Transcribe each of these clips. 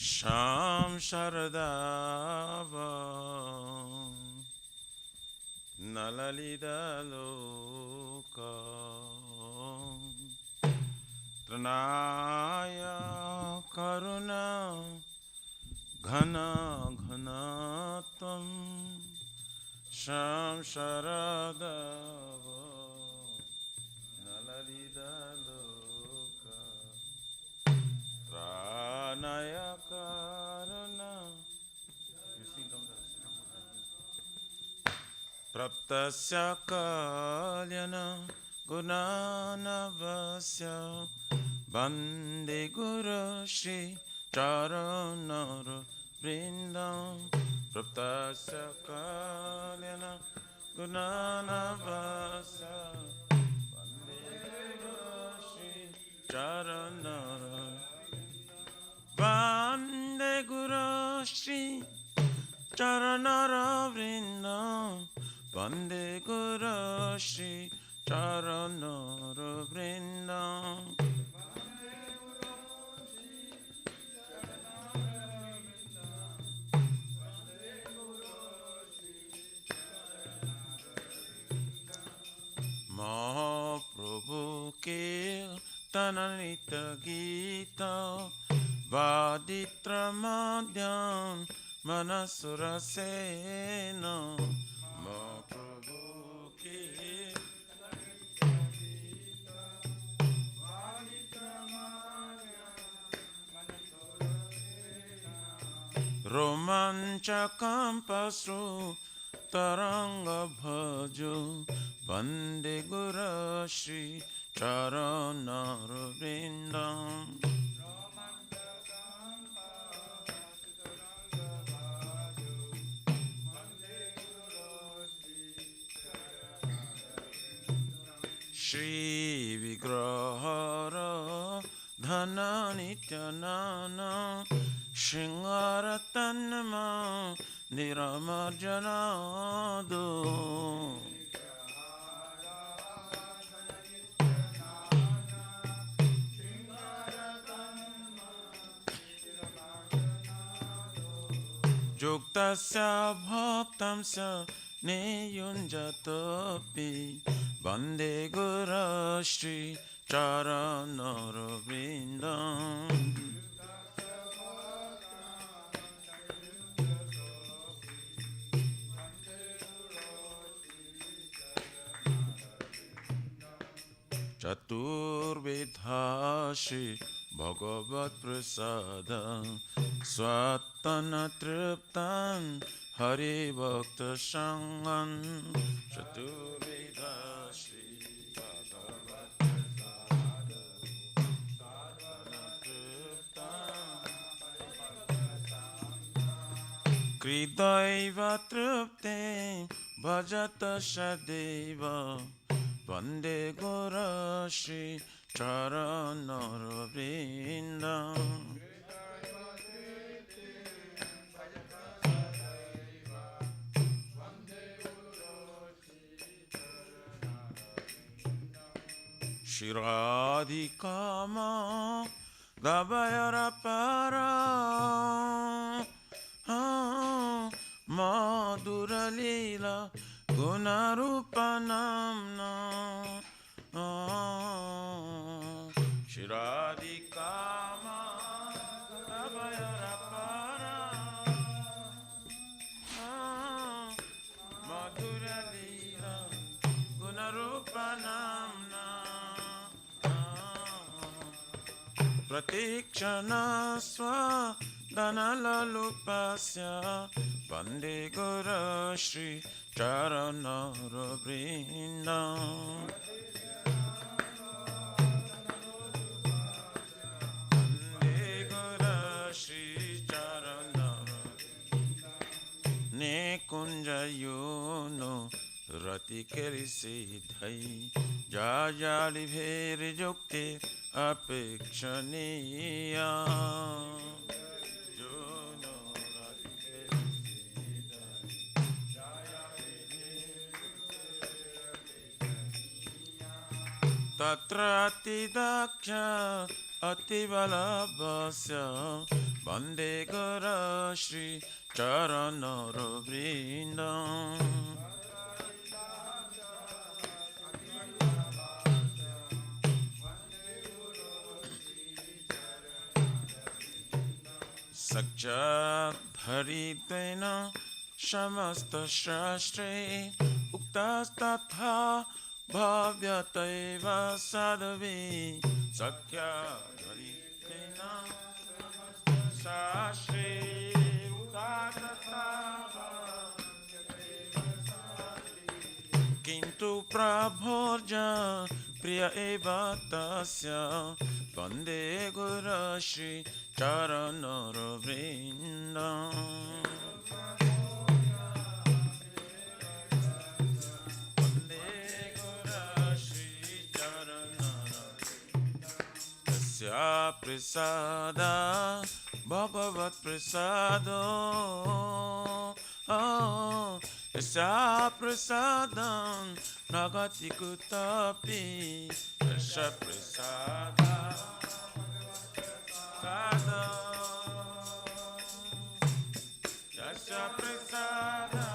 Sham Sharadava Nalalida Loka Tranaya Karuna Ghana Ghanatam Sham Sharadava Nalalida Loka Tranaya Karuna. You sing down there. Praptasya kalyana gunanavasya Bande Guru Shri Charanara Vrindam Praptasya kalyana gunanavasya Bande Guru Shri Charanara Bande Guru Shri Charanara Vrindam Bande Guru Shri Charanara Vrindam Mahaprabhu Kirtanalita Gita Vaditra Madhyam Manasura Sena Mahaprabhu Romanchakam Pasru Taranga Bhajo Bande Guru Shri Charanara Vrindam Shri Vigrahara Dhana Nityanana Shingaratanma Niramarjanado Juktasya bhaktamsya niyunjatopi Bande Guru Shri Charanara Vrindam Chaturvidha Shri Bhagavat Prasada Swatana Triptan Hari Bhakta Sangam Chaturvidha Shri Bhagavat Prasada Swatana Triptan Kridaiva Tripte Bhajata Shadeva Bande Guru Shri Charanara Vrindam Shiradhikama Gabayara Para Madhura Leela Gunarupanamna Shiradhikama Gabayara Para Madhura Leela Gunarupanamna Pratikshana Swa Danalalupasya Bande Guru Shri Charanara Vrindam Bande Guru Shri Charanara Ne Kunja Yono Rati Kerisi Dhai Jajali Bheri Jukti Apekshaniya Tatrati Daksha Ativalabhasya Bande Gora Shri Charanara Vrindam. Sakjat Haritena Shamasta Shastre Uktastatha Bhavyataiva Sadhavi Sakya Haritena Shastre Uktastatha Kintu Prabhoja Priya Eva Tasya Vande Guru Shri Charanara Vrindam. Vande Guru Shri Charanara Tasya Prasada Bhagavat Prasado Yasya Prasadam Nagati Kutapi Yasya Prasada Yasya Prasada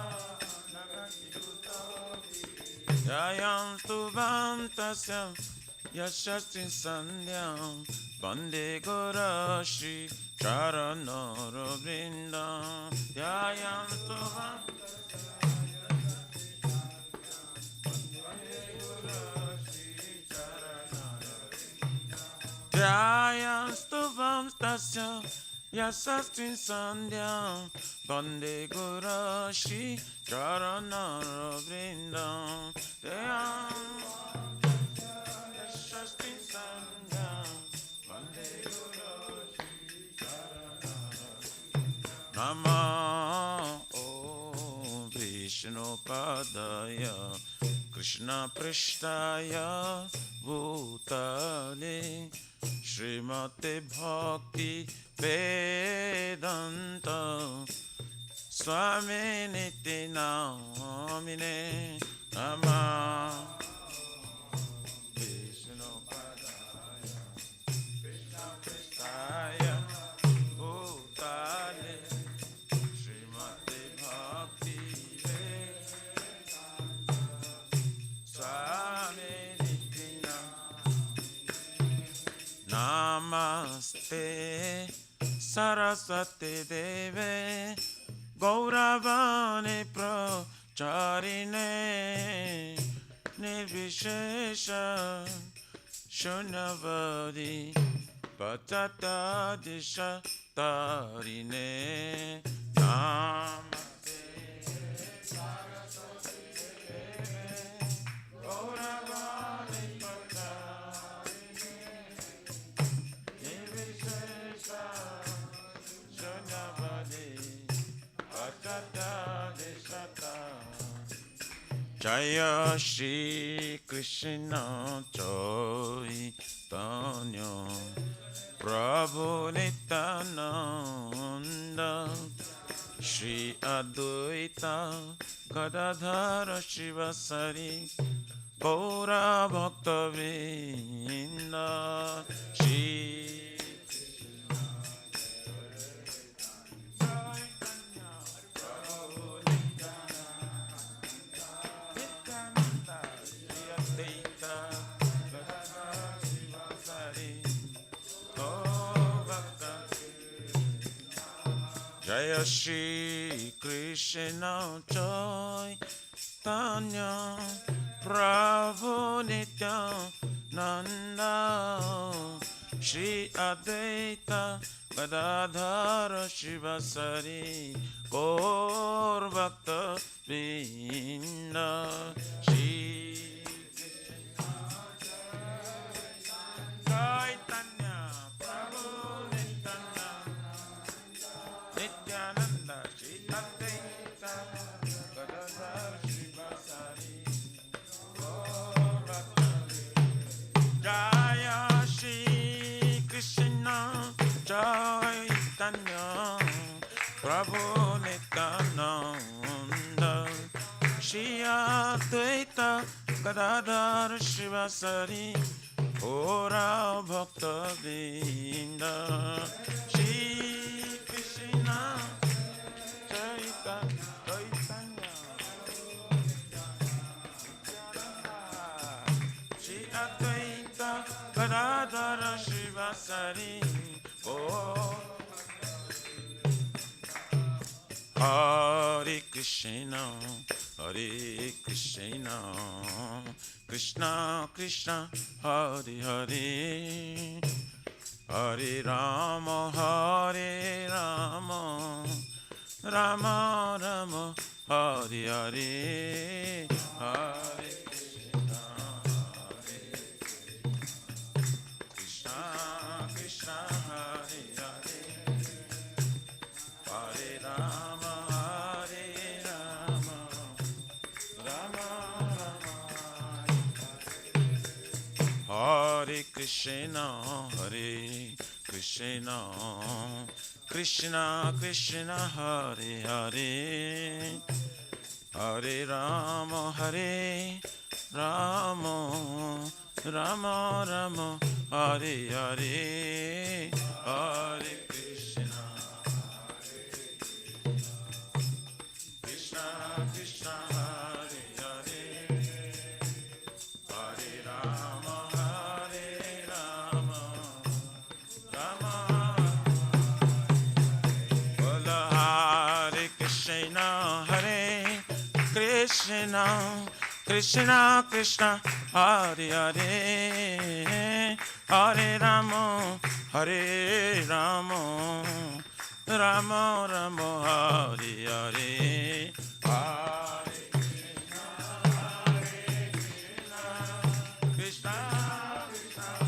Nagati Kutapi Yayam Stuvam Tasyam Yashastin Sandhyam Vande Guru Shri Charanara Vrindam. Yayam Stuvam Jayam Stuvam Tasya Yasastin Sandhyam Vande Guru Shri Charanara Vrindam. Jayam Yasastin Sandhyam Vande Guru Shri Charanara Nama O Vishnu Padaya Krishna Prishtaya Bhutale Srimate Bhakti Vedanta Swami Niti Namine Nama Vishnu Padaya Krishna Prishtaya Bhutale Srimate Bhakti Namaste Saraswati Deve Gauravani Pracharine Nirvishesha Shunyavadi Pachata Disha Tarine Namaste Saraswati Deve Gauravani Pracharine Nirvishesha Shunyavadi Pachata Disha Jaya Shri Krishna Chaitanya Prabhu Nityananda Shri Advaita Gadadhara Shivasari Gaura Bhakta Vrinda Shri Jaya Shri Krishna Chaitanya Prabhu Nityananda Shri Advaita Gadadhara Shivasari Gaur Bhakta Vrinda Shri Chaitanya Prabhu Nityananda Shri Advaita Gadadhara Shivasari Gaur Bhakta Jaya Shri Krishna Chaitanya Prabhu Nityananda Shri Advaita Gadadhara Shivasari Gaura Bhakta Vrinda Shri Chaitanya Shri Advaita Gadadhara Shivasari Oh Hare Krishna Krishna Krishna Hare Hare Hare Rama Rama Rama Hare Hare Hare Krishna Krishna Hare Hare Hare Rama Rama Rama Hare Krishna Krishna Krishna Hare Hare Hare Rama Rama Rama Hare Hare Hare Krishna Krishna Krishna Hare Hare Hare Rama Rama Bola Hare Krishna Krishna Krishna Hare Hare Hare Rama Rama Rama Hare Hare Hare Krishna Krishna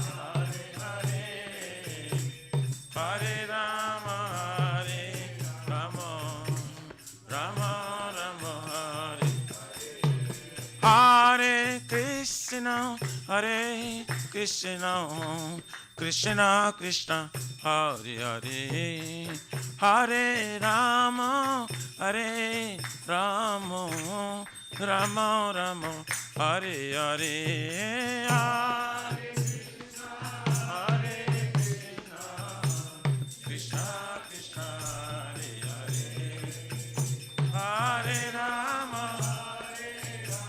Hare Hare Hare Rama Rama Rama Hare Hare Krishna Krishna Krishna Hare Hare Hare Rama Rama Rama Hare Hare Hare Krishna Krishna Hare Hare Hare Rama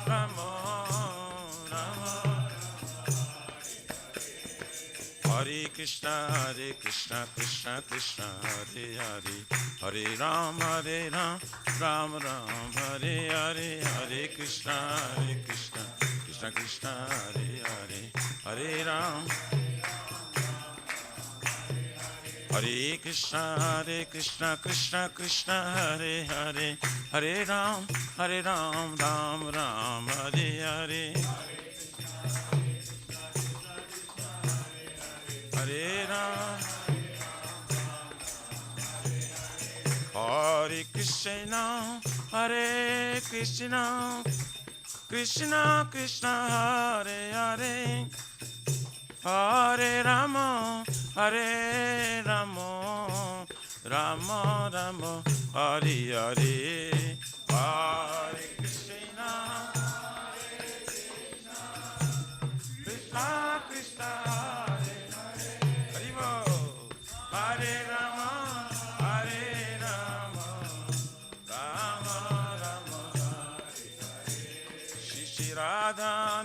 Rama Hare Krishna Krishna Krishna Hare Hare Hare Rama Rama Hare Hare Hare Krishna Krishna Krishna Hare Hare Hare Rama Hare Krishna Krishna Krishna Hare Hare Hare Ram Ram Hare Hare Hare Ram Hare Krishna Krishna Krishna Hare Hare Hare Rama Rama Hare Hare Hare Krishna Krishna Krishna Hare Hare Hare Hare Rama Rama Hare Hare Shri Radha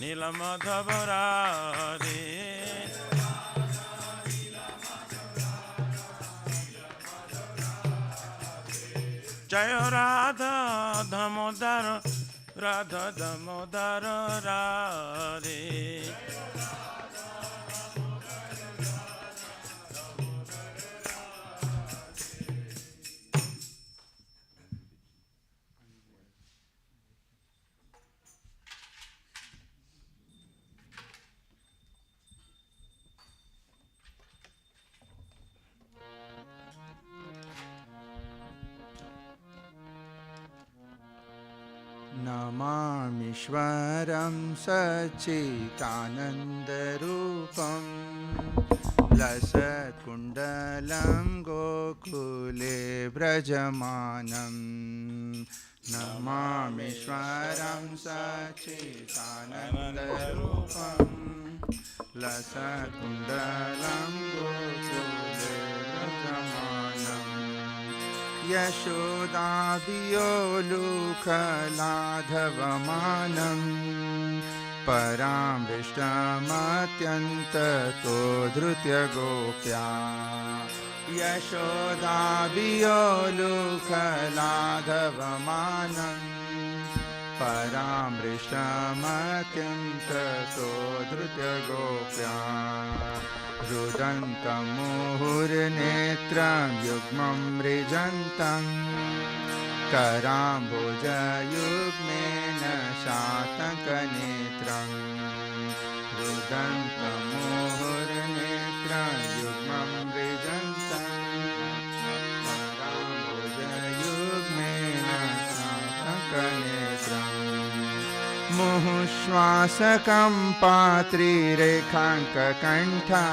Nila Madhava Radhe Jaya Radha Damodara Radhe Namamishwaram Sachitanandarupam Lasat Kundalam Gokule Brajamanam Namamishwaram Sachitanandarupam Lasat Kundalam Gokule Brajamanam यशोदाभियोलुखलाधवमानम् परामृष्टमत्यन्ततो धृत्य Gopya यशोदाभियोलुखलाधवमानम् परामृष्टमत्यन्ततो धृत्य Gopya रुदन्तमुहुर्नेत्रं युग्मं मृजन्तम् कराम्बुजयुग्मेन शातकनेत्रम् रुदन्तमुहुर्नेत्रं युग्मं मृजन्तम् कराम्बुजयुग्मेन शातकनेत्रम् मुहुश्वासकं पात्रिरेखाङ्ककण्ठा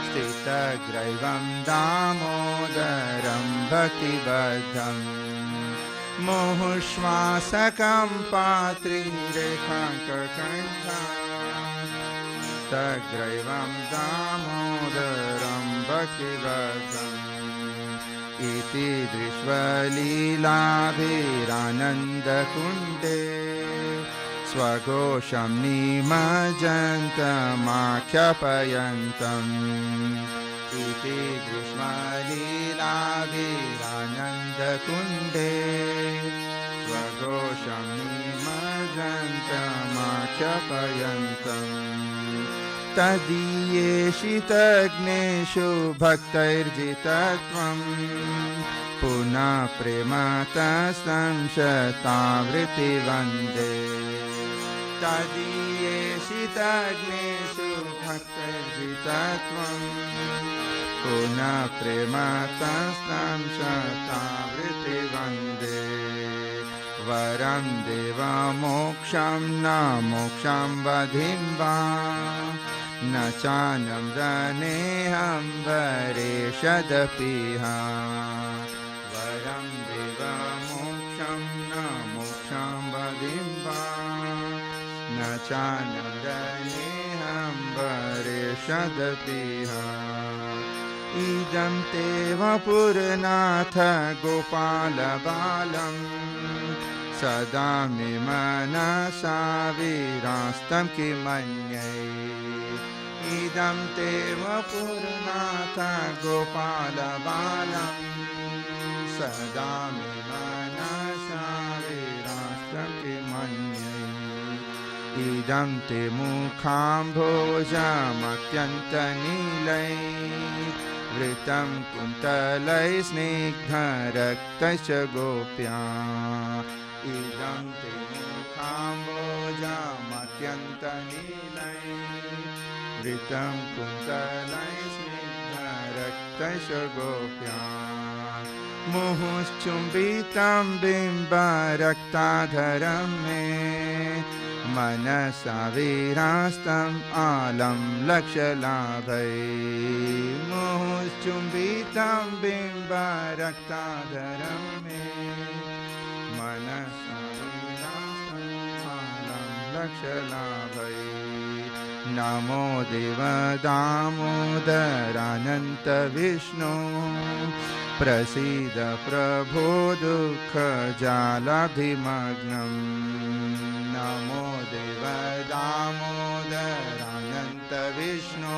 स्थितग्रैवं दामोदरं भक्तिबद्धम् मुहुश्वासकं पात्रिरेखाङ्ककण्ठा स्थितग्रैवं दामोदरं भक्तिबद्धम् इति दृष्ट्वलीलाभिरानन्दकुण्डे स्वघोषं निमज्जन्तमाख्यापयन्तम् इति दृष्ट्वलीलाभिरानन्दकुण्डे स्वघोषं निमज्जन्तमाख्यापयन्तम् तदीयेषितग्नेषु भक्तैर्जितत्वम् पुनः प्रेमतस्तं शतावृत्तिवन्दे तदीयेषितग्नेषु भक्तैर्जितत्वम् पुनः प्रेमतस्तं शतावृत्तिवन्दे वरं देवमोक्षं न मोक्षं वधिं वा न चानं दनेहं वरेशदपिह वरं देवमोक्षं न मोक्षं वधिं वा न चानं दनेहं वरेशदपिह इदं ते वपुरनाथ गोपालबालम् सदा मे मनसा विरास्तं किमन्यै इदं ते वपुरनाथ गोपालबालम् सदा मे मनसा विरास्तं किमन्यै इदं ते मुखाम्भोजमत्यन्तनीलै वृतं कुन्तलै स्निग्धरक्तश्च गोप्या इदं ते मुखाम्भोजमत्यन्तनीलै वृतं कुन्तलै स्निग्धरक्तश्च गोप्या मुहुश्चुम्बितं बिम्बरक्ताधरं मे मनसा विरास्तम् आलं लक्ष्यलाभै मुहुश्चुम्बितं बिम्बरक्ताधरं मे मनसा विरास्तम् आलं लक्ष्यलाभै नमो देव दामोदरानन्त विष्णु प्रसीद प्रभो दुःखजालाभिमग्नम् नमो देव दामोदरानन्त विष्णु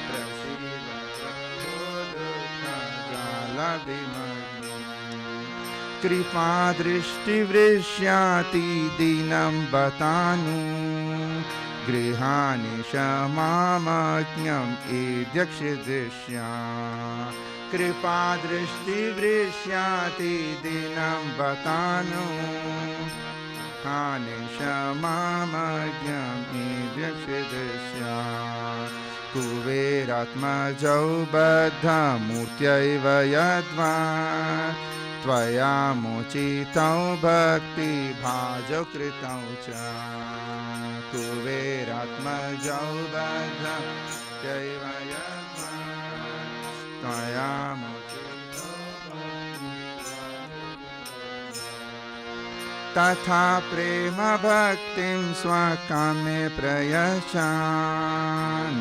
प्रसीद प्रभो दुःखजालाभिमग्नम् कृपादृष्टिवृष्याति दीनं बतानु गृहाणि क्षमामज्ञम् ईद्यक्षदृश्या कृपादृष्टिवृष्याति दीनं बतानु गृहाणि क्षमामज्ञम् ईद्यक्षदृश्या कुबेरात्मजौ बद्धमूर्त्यैव यद्वा त्वया मोचितौ भक्तिभाजौ कृतौ च कुबेरात्मजौ बद्धमूर्त्यैव यद्वा त्वया मोचितौ तथा प्रेम भक्तिं स्वकामे प्रयच्छ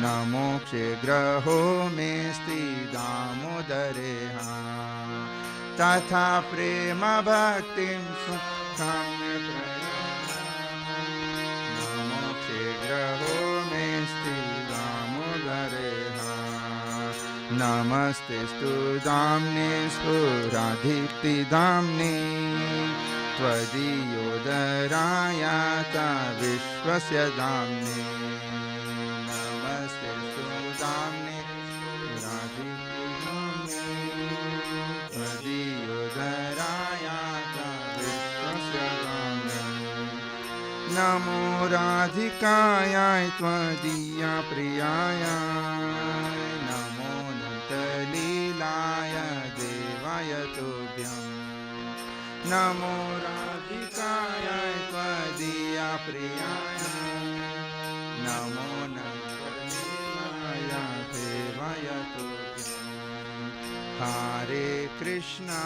न मोक्षे ग्रहो मेऽस्ति दामोदरेह तथा प्रेम भक्तिं काम्य नमो शीघ्रहो मे दामोदरे नमस्ते स्तु दाम्ने स्फुराधिप्तिदाम्ने त्वदीयोदरायाता विश्वस्य दाम्ने नमस्ते स्तु दाम्ने स्फुराधिप्तिदाम्ने त्वदीयोदरायाता विश्वस्य दाम्ने नमो राधिकायाय त्वदीया प्रियाय नमो नन्तलीलाय देवाय तुभ्यं नमो राधिकायाय त्वदीया प्रियाय नमो नन्तलीलाय देवाय तुभ्यं हरे कृष्णा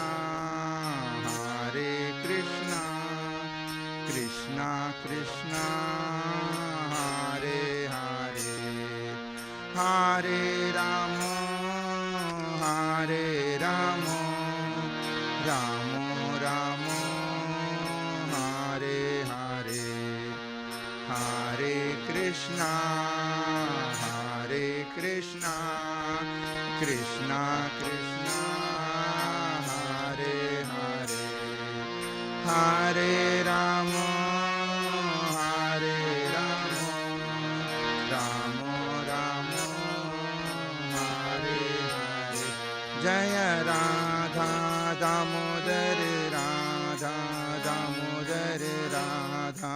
कृष्णा कृष्णा हरे हरे हरे राम राम राम हरे हरे हरे कृष्णा कृष्णा कृष्णा हरे हरे हरे राम राम राम हरे हरे जय राधा दामोदर राधा दामोदर राधा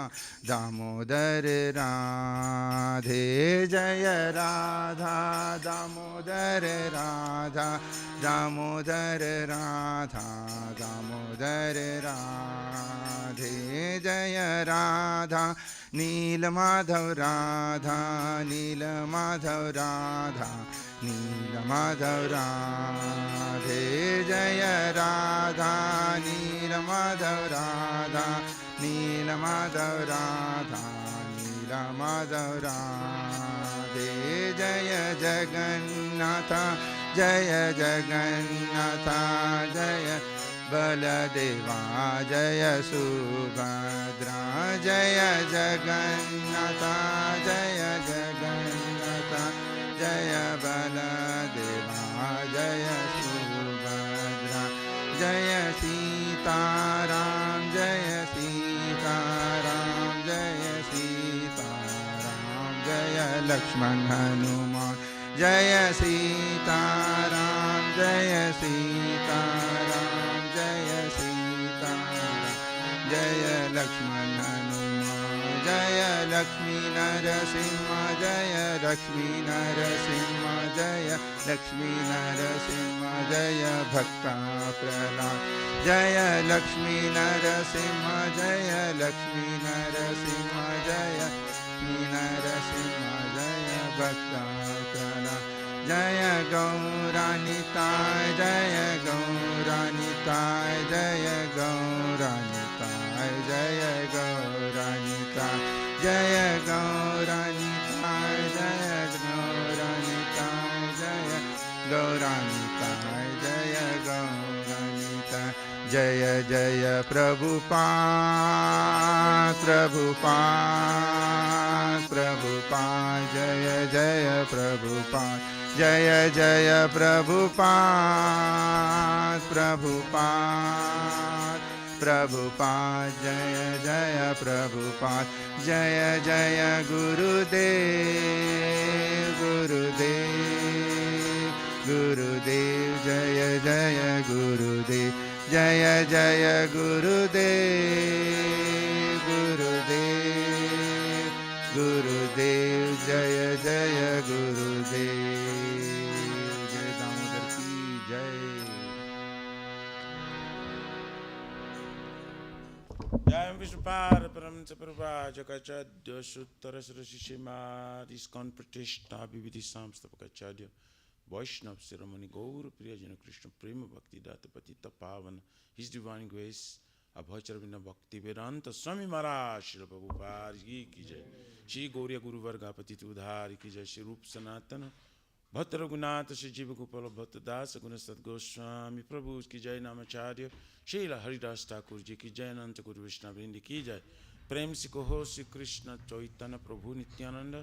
दामोदर राधे जय राधा दामोदर राधा दामोदर राधा दामोदर राधे जय राधा नीलमाधव राधा नीलमाधव राधा नीलमाधव राधे जय राधा नीलमाधव राधा नीलमाधव राधा नीलमाधव राधे जय जगन्नाथ जय जगन्नाथ जय बलदेवा जय सुभद्रा जय जगन्नाथ जय जगन्नाथ जय बलदेवा जय सुभद्रा जय सीताराम जय सीताराम जय सीताराम जय लक्ष्मण हनुमान जय सीताराम जय सीताराम जय सीताराम जय लक्ष्मण हनुमान जय लक्ष्मी नरसिंह जय लक्ष्मी नरसिंह जय लक्ष्मी नरसिंह जय भक्ता प्रहलाद जय लक्ष्मी नरसिंह जय लक्ष्मी नरसिंह जय लक्ष्मी नरसिंह जय भक्ता प्रहलाद जय गौरानिताय जय गौरानिताय जय गौरानिताय जय गौरानिताय जय गौरानिताय जय गौरानिताय जय गौरानिताय जय गौरानिताय जय जय प्रभुपाद प्रभुपाद प्रभुपाद जय जय प्रभुपाद जय जय प्रभुपाद प्रभुपाद प्रभुपाद जय जय प्रभुपाद जय जय गुरुदेव गुरुदेव गुरुदेव जय जय गुरुदेव जय जय गुरुदेव गुरुदेव गुरुदेव जय जय गुरुदेव जय दामोदर की जय जय विष्णुपाद परमहंस प्रभुपाद जगच्चार्य सूत्र श्रीमाद इस्कॉन प्रतिष्ठा विविधि संस्थापकाचार्य वैष्णव शिरोमणि गौर प्रिय जन कृष्ण प्रेम भक्ति दात पतित पावन हिज डिवाइन ग्रेस अभयचर बिना भक्ति वेदांत स्वामी महाराज श्री प्रभुपाद की जय श्री गौरी गुरुवर्गापति उद्धार की जय श्री रूप सनातन भक्त रघुनाथ श्री जीव गोपाल भक्त दास गुण सत गोस्वामी प्रभु की जय नामाचार्य शील हरिदास ठाकुर जी की जय अनंत गुरु विष्णु वृंद की जय। प्रेम से कहो श्री कृष्ण चैतन्य प्रभु नित्यानंद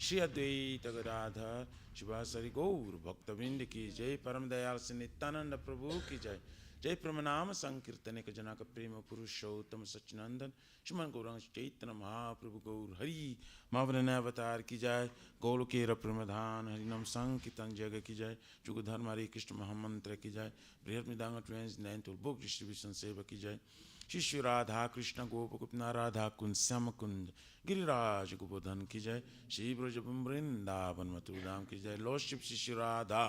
श्री अद्वैत गदाधर शिवासरि गौर भक्तवृंद की जय। परम दयाल से नित्यानंद प्रभु की जय। जय प्रमनाम संकीर्तन के जनक प्रेम पुरुषोत्तम सच्चिनंदन श्रीमन गौरांग चैतन्य महाप्रभु गौर हरि मावरण अवतार की जय। गौर के प्रमधान हरिनम संकीर्तन जग की जय। जुग धर्म हरे कृष्ण महामंत्र की जय। बृहद मृदांग ट्वेंस नैन तुल बुक डिस्ट्रीब्यूशन सेवा की जय। शिशु राधा कृष्ण गोप गुप्तना राधा कुंज श्याम कुंज गिरिराज गोवर्धन की जय। श्री ब्रज वृंदावन मथुराम की जय। लॉर्डशिप शिशु राधा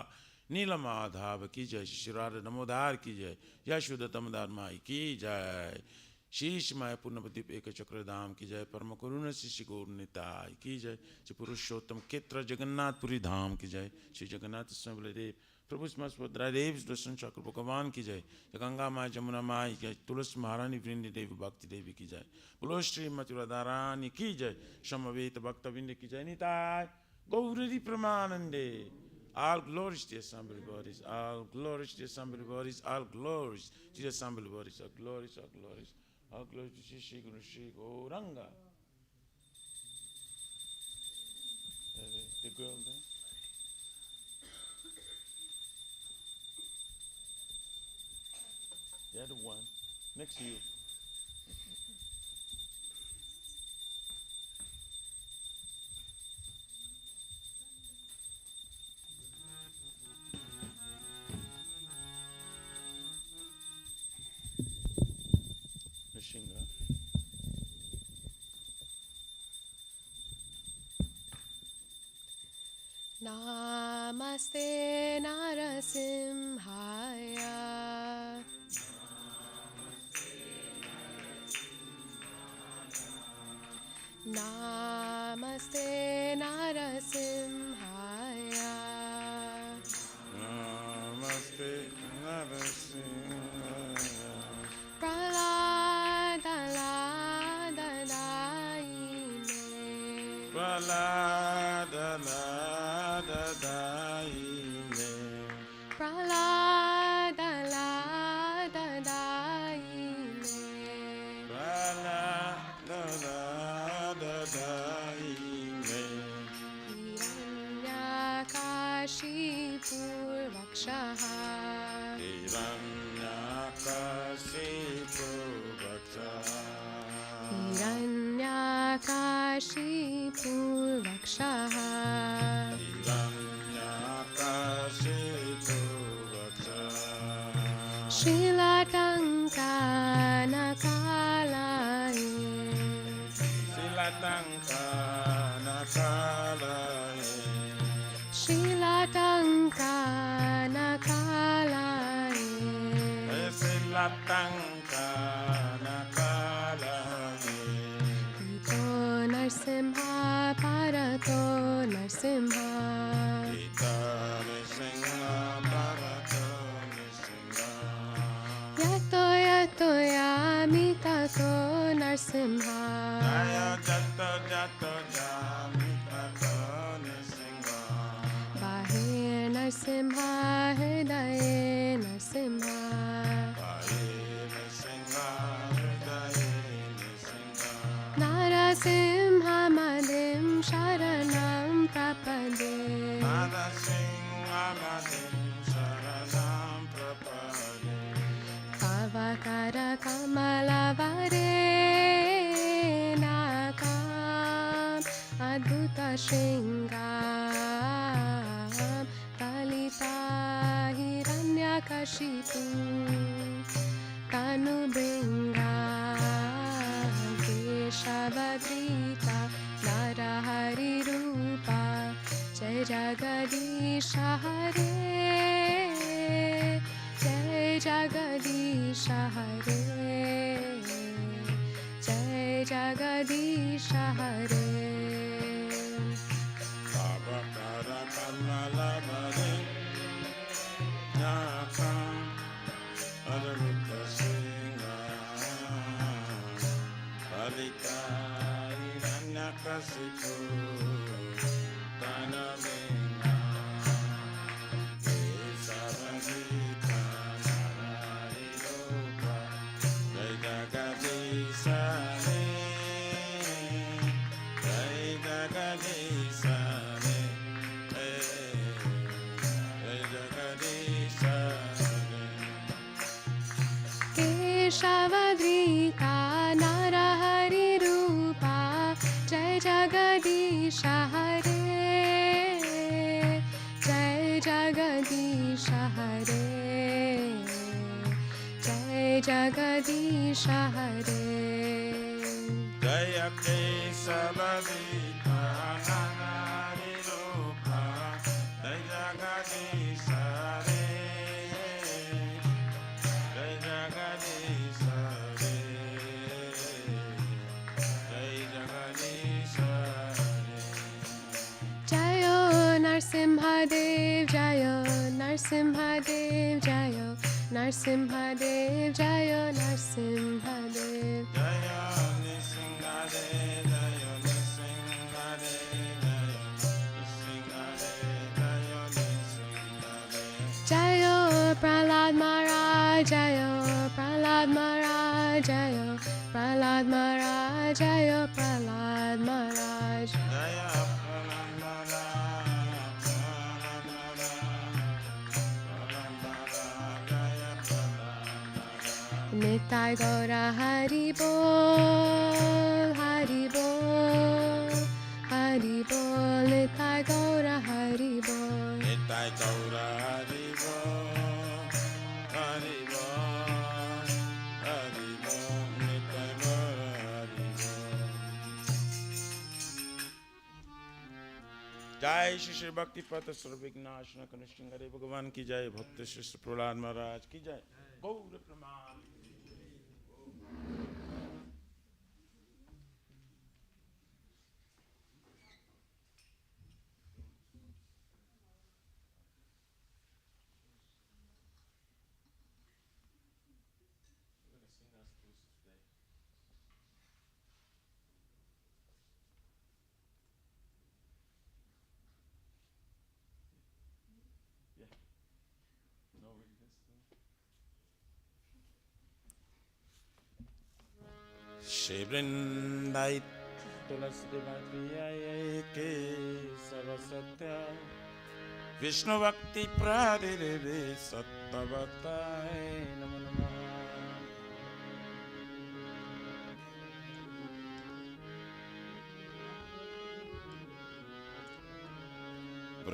नीलमाधव की जय। श्री राधा नमोदार की जय। यशोदा तमदार माई की जय। शीश माय पूर्णप्रदीप एक चक्रधाम की जय। परम करुण शिशि गौर निताय की जय। श्री पुरुषोत्तम क्षेत्र जगन्नाथपुरी धाम की जय। श्री जगन्नाथ स्वामी बलदेव प्रभु सुभद्रा देव दर्शन चक्र भगवान की जय। गंगा माय जमुना माई की जय। तुलसी महारानी वृंद देवी भक्ति देवी की जय। बोलो श्रीमती राधा रानी की जय। समवेत भक्तवृंद की जय। Nitai Gauri प्रमानंदे। All glories to the assembly bodies, all glories to the assembly bodies, all glories to the assembly bodies, all glories, all glories, all glories to Shri Guru Shri Gauranga. The girl there? The other one, next to you. Nishinga. Namaste Narasimhaya. Namaste Narasimhaya. Namaste Narasimhaya. Pralada lada daine. Pralada lada daine. Pralada lada daine. Pralada lada daine. Hiranyakashipur vakshaha. Hiranyakashipu vakshaha. Hiranyakashipur vakshaha. Hiranyakashipu vakshaha. Shilatankanakalaye. Shilatankanakalaye. Shilatankanakalaye. Shilatankanakalaye. Ito Narsimha Parato Narsimha. Ita Nrsimha Bharato Nrsimha. Yato yato yamitato Narsimha. Jaya Jato Jato Jamitato Nrsimha. Bahir Narsimha Hridaye Narsimha. Bahe Nrsimha Hridaye Nrsimha. Narasimha Madim Sharanam Prapade. Narasimha Madim Sharanam Prapade. Pavakara Kamalavare Nakam Adbhuta Shringam Kalita Hiranyakashipu Kanubringa Keshavadrita Narahari Rupa Jai Jagadisha Hare Jai Jagadisha Hare Jai Jagadisha Hare. Pavakara Kamalavare Nakam Adbhuta Shringam Kalita Hiranyakashipu Kanubringa Prita Narahari Rupa Jai Jagadisha Hare Jai Jagadisha Hare Jai Jagadisha Hare Jaya Kesava Vita Narahari Rupa Jai Jagadisha Hare Jai Jagadisha Hare Jai Jagadisha Hare Jayo Narsimhadev Jayo Narsimhadev Jayo Narsimhadev Jayo Narsimhadev Jaya Nisingade Jaya Nisingade Jaya Nisingade Jaya Nisingade Jayo Prahlad Maharaj Jayo Prahlad Maharaj Jayo Prahlad Maharaj Jayo Prahlad Maharaj Jaya Pralandara Pralandara Jaya Pralandara Nitai Gaura Hari Bol Hari Bol Hari Bol Nitai Gaura Hari Bol Nitai Gaura Hari Bol Hari Bol Hari Bol Nitai Gaura Hari Bol जय श्री श्री भक्ति पथ सर्वविघ्नाशन कनिष्ठ हरे भगवान की जय भक्त श्री श्री प्रहलाद महाराज की जय गौर प्रमाण श्री वृंदाई तुलसी देवाय के सरस्वत्य विष्णु भक्ति प्रादिरे सत्तवताय नमो नमः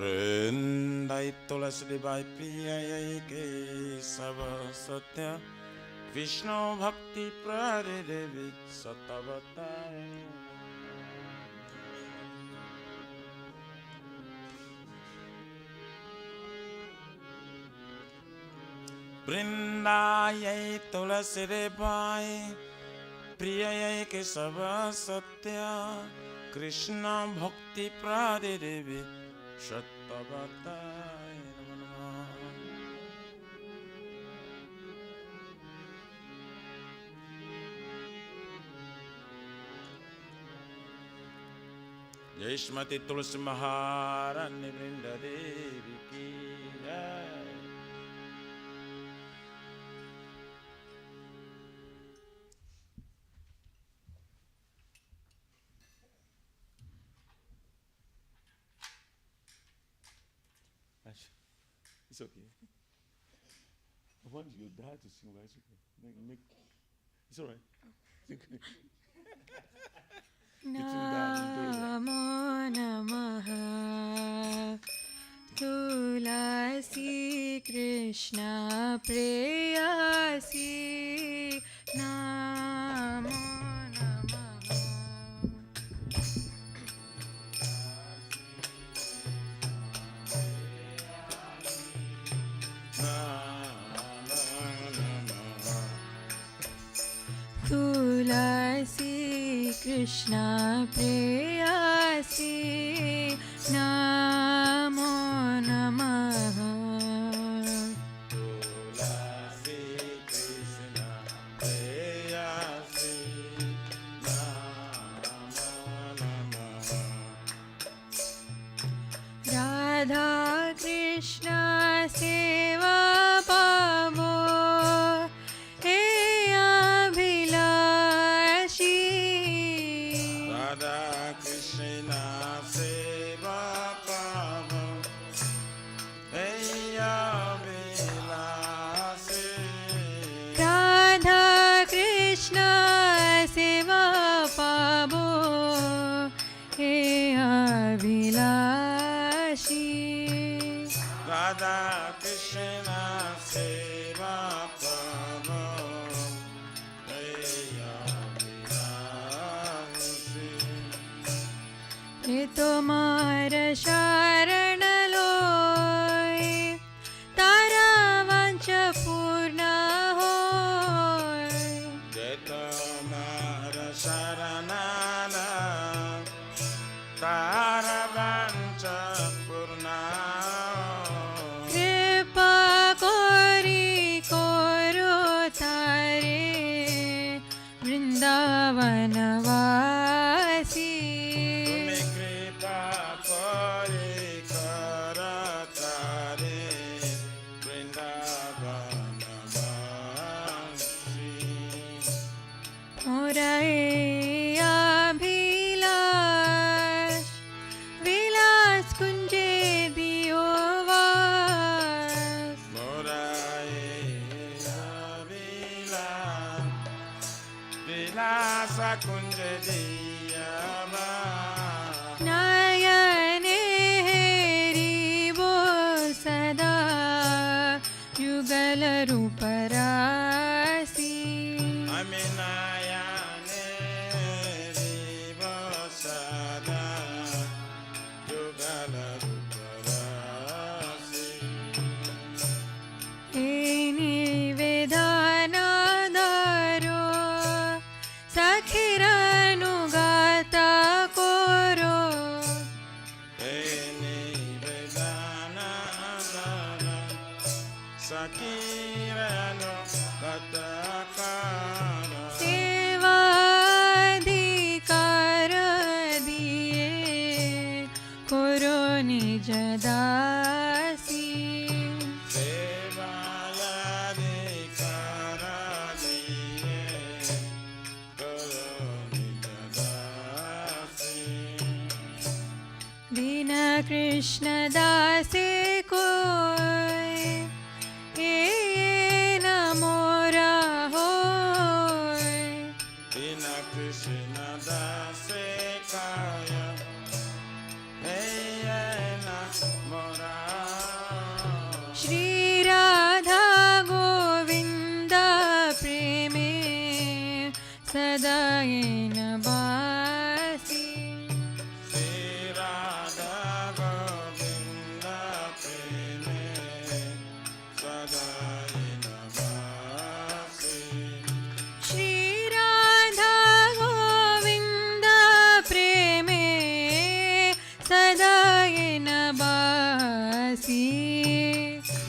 वृंदाई तुलसी देवाय के सरस्वत्य विष्णु भक्ति प्रादिरे सत्तवताय वृंदायै तुलसी देवाय प्रियै केशव सत्य कृष्ण भक्ति प्रादिरे सत्तवताय नमो नमः जय श्रीमती तुलसी महारानी वृंदा देवी की जय It's okay. I want your dad to sing, but it's okay. It's all right. It's okay. Namo Namaha Tulasi Krishna Preyasi Namo Namaha Tulasi Krishna Preyasi Namo Namaha Tulasi Krishna Preyasi Namo Namaha Radha Krishna Seva Pavo He Abhilashi Radha Krishna Seva Pavo वनवासी तुम्हें कृपा करे करता रे वृंदावनवासी मोरा अभिलाष विलास कुंजे दियो वास विलास कुंज दियावा नयने हेरिबो सदा युगल रूपरासी हमें नयने रिबो सदा युगल रूपरासी हे निवेदन दारो सखिरनुगाता कोरो Sakirano Katakara सेवाधिकार दिए कोरो निज दासी Sevayadikara diye Karoni Jadasi दीन कृष्ण दासे कोय ये न मोरा होय Dina Krishna Dase Kaya Heyena Mora Shri Radha Govind प्रेमे सदा येन बासी Sri Radha Govinda Preme Sadayina Vasi Shri Radha Govind प्रेमे सदा येन बासी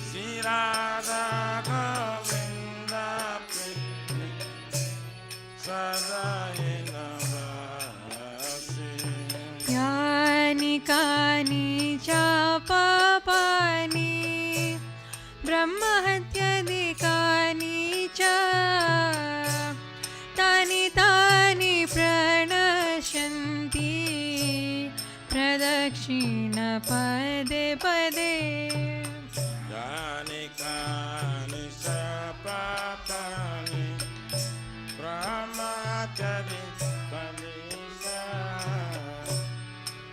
Sri Radha Govinda Preme Sadayina Vasi यानि कानि च पापानि ब्रह्महत्यादिकानि च तानि तानि प्रणश्यन्ति प्रदक्षिण पदे पदे Yani Kani Sapatani Brahmatari Panisa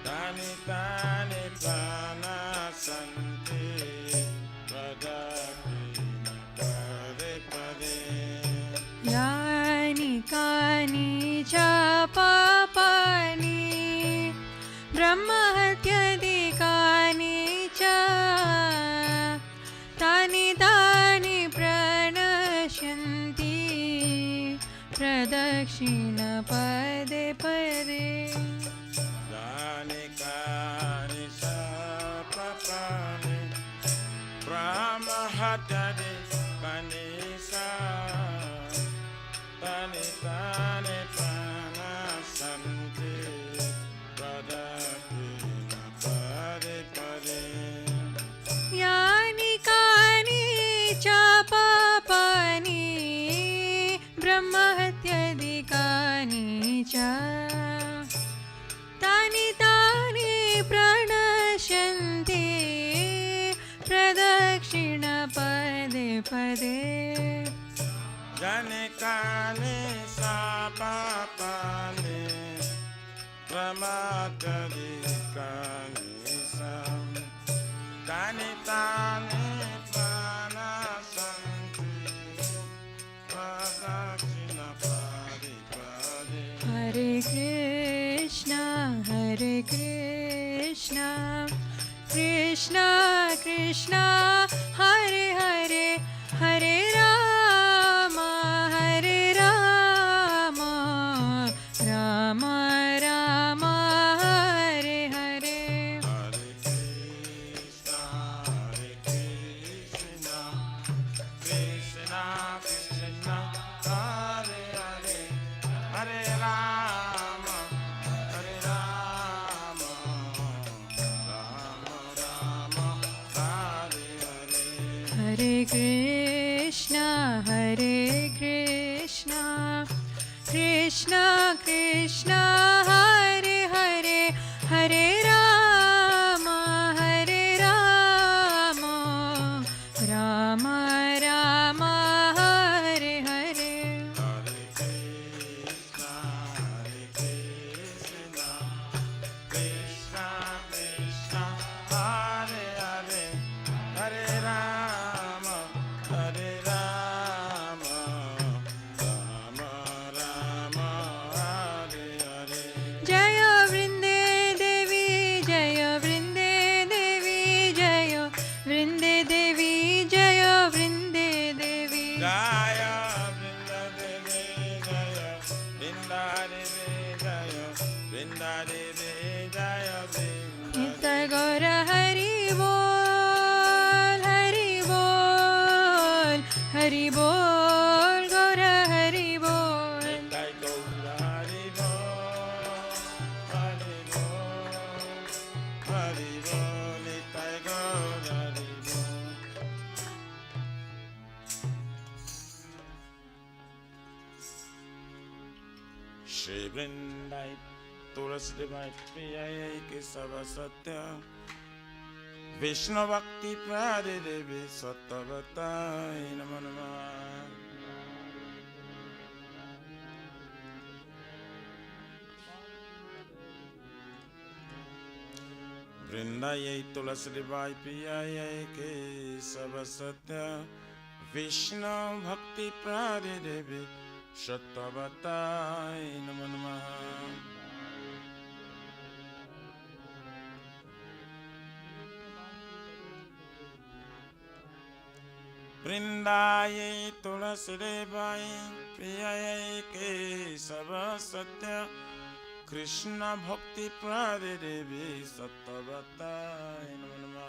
Tani Tani Panasanti Pradakina Pade Pade यानि कानि च पापानि ब्रह्महत्यादिकानि च तानि तानि प्रणश्यन्ति प्रदक्षिण पदे पदे Yani Kani Sapatani Brahmatari Panisa Tani Tani Panasanti Pradakina Pade Pade यानि कानि च पापानि ब्रह्महत्यादिकानि च तानि तानि प्रणश्यन्ति प्रदक्षिण पदे पदे Janikani Sapapani Brahmatadikani Sam Tani Tani Panasanti Pradakshina Padi Padi Hare Krishna Krishna Krishna Hare Hare Hare Ram Ram Ram Hare Hare Hare Krishna Krishna Krishna Hare Hare Hare Krishna, Hare Krishna, Krishna Krishna, Hare Hare, Hare Rama, Hare Rama, Rama Rama, Hare Hare. Hare Krishna, Hare Krishna, Krishna Krishna, Hare Hare, Hare Rama, Hare Rama, Rama Rama, Hare Hare. Jaya Vrinde Devi, Jaya Vrinde Devi, Jaya Vrinde Devi, Jaya Vrinde Devi. Jaya Vrinda Devi, Jaya Vrinda Devi, Jaya Vrinda Devi, Jaya Vrinda Nitya Gaura Hari Bol, Hari Bol, Hari Bol, Gaura Hari Bol. Nitai Gaura Hari Bol, Hari Bol, Hari Bol, Nitai Gaura Hari Bol. Shri Vrindai Tulasi Devai Priyai Ke Sava Satya Vishnu Bhakti Prade Devi Sattavatai Namo Namah. Vrindai Tulasi Devai Priyai Ke Sava Satya Vishnu Bhakti Prade Devi Sattavatai Namo Namah. Vrindaye Tulasi Devai Priyaye Ke Sava Satya Krishna Bhakti Prade Devi Sattavatai Namo Namah.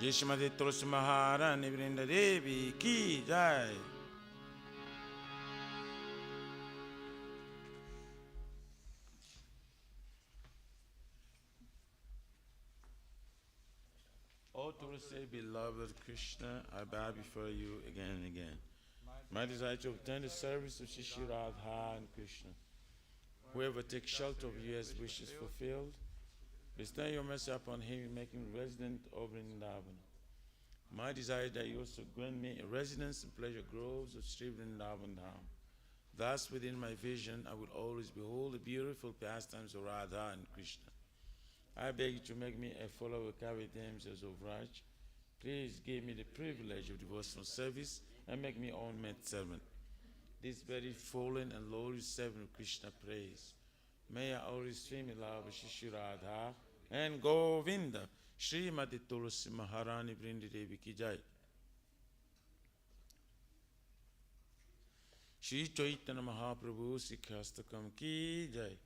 Jai Shrimati Tulsi Maharani Vrinda Devi Ki Jai. O Tulsi, beloved Krishna, I bow before you again and again. My desire to obtain the service of Shri Radha and Krishna. Whoever takes shelter of you has wishes fulfilled. Bestow your mercy upon him, making him resident over Vrindavan. My desire that you also grant me a residence in pleasure groves of Sri Vrindavan Dham. Thus, within my vision, I will always behold the beautiful pastimes of Radha and Krishna. I beg you to make me a follower of Kavitams as of Raj. Please give me the privilege of devotional service and make me own maid servant. This very fallen and lowly servant of Krishna praise. May I always swim in love with Shri Radha and Govinda. Srimati Tulsi Maharani Vrindi Devi Ki Jai. Shri Chaitanya Mahaprabhu Sikhastakam Ki Jai.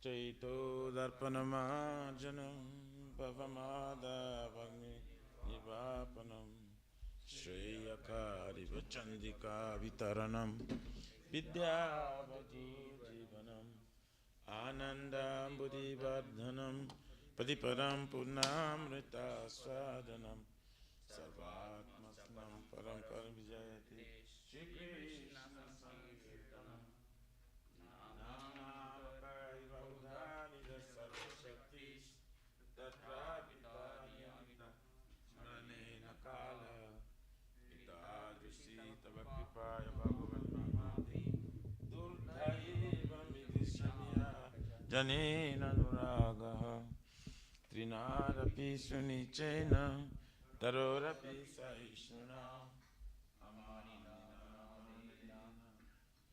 Chaito Darpanamarjanam Bhavamada Vagni Nivapanam Shreyakari Vachandika Vitaranam Vidyavati Jivanam Anandam Buddhivardhanam Padiparam Purnamrita Swadanam Sarvatmasnam Param Param Vijayati Shri Krishna Sankirtanam Namakai Vaudhani Sarvashaktis Tatrapitani Amita Smaranena Kala Itadrisi Tavakipaya Bhagavan Mahati Durdhaiva Vidishamya Janena Nuragaha Trinarapi Sunichena Tarorapi Saishuna Amanina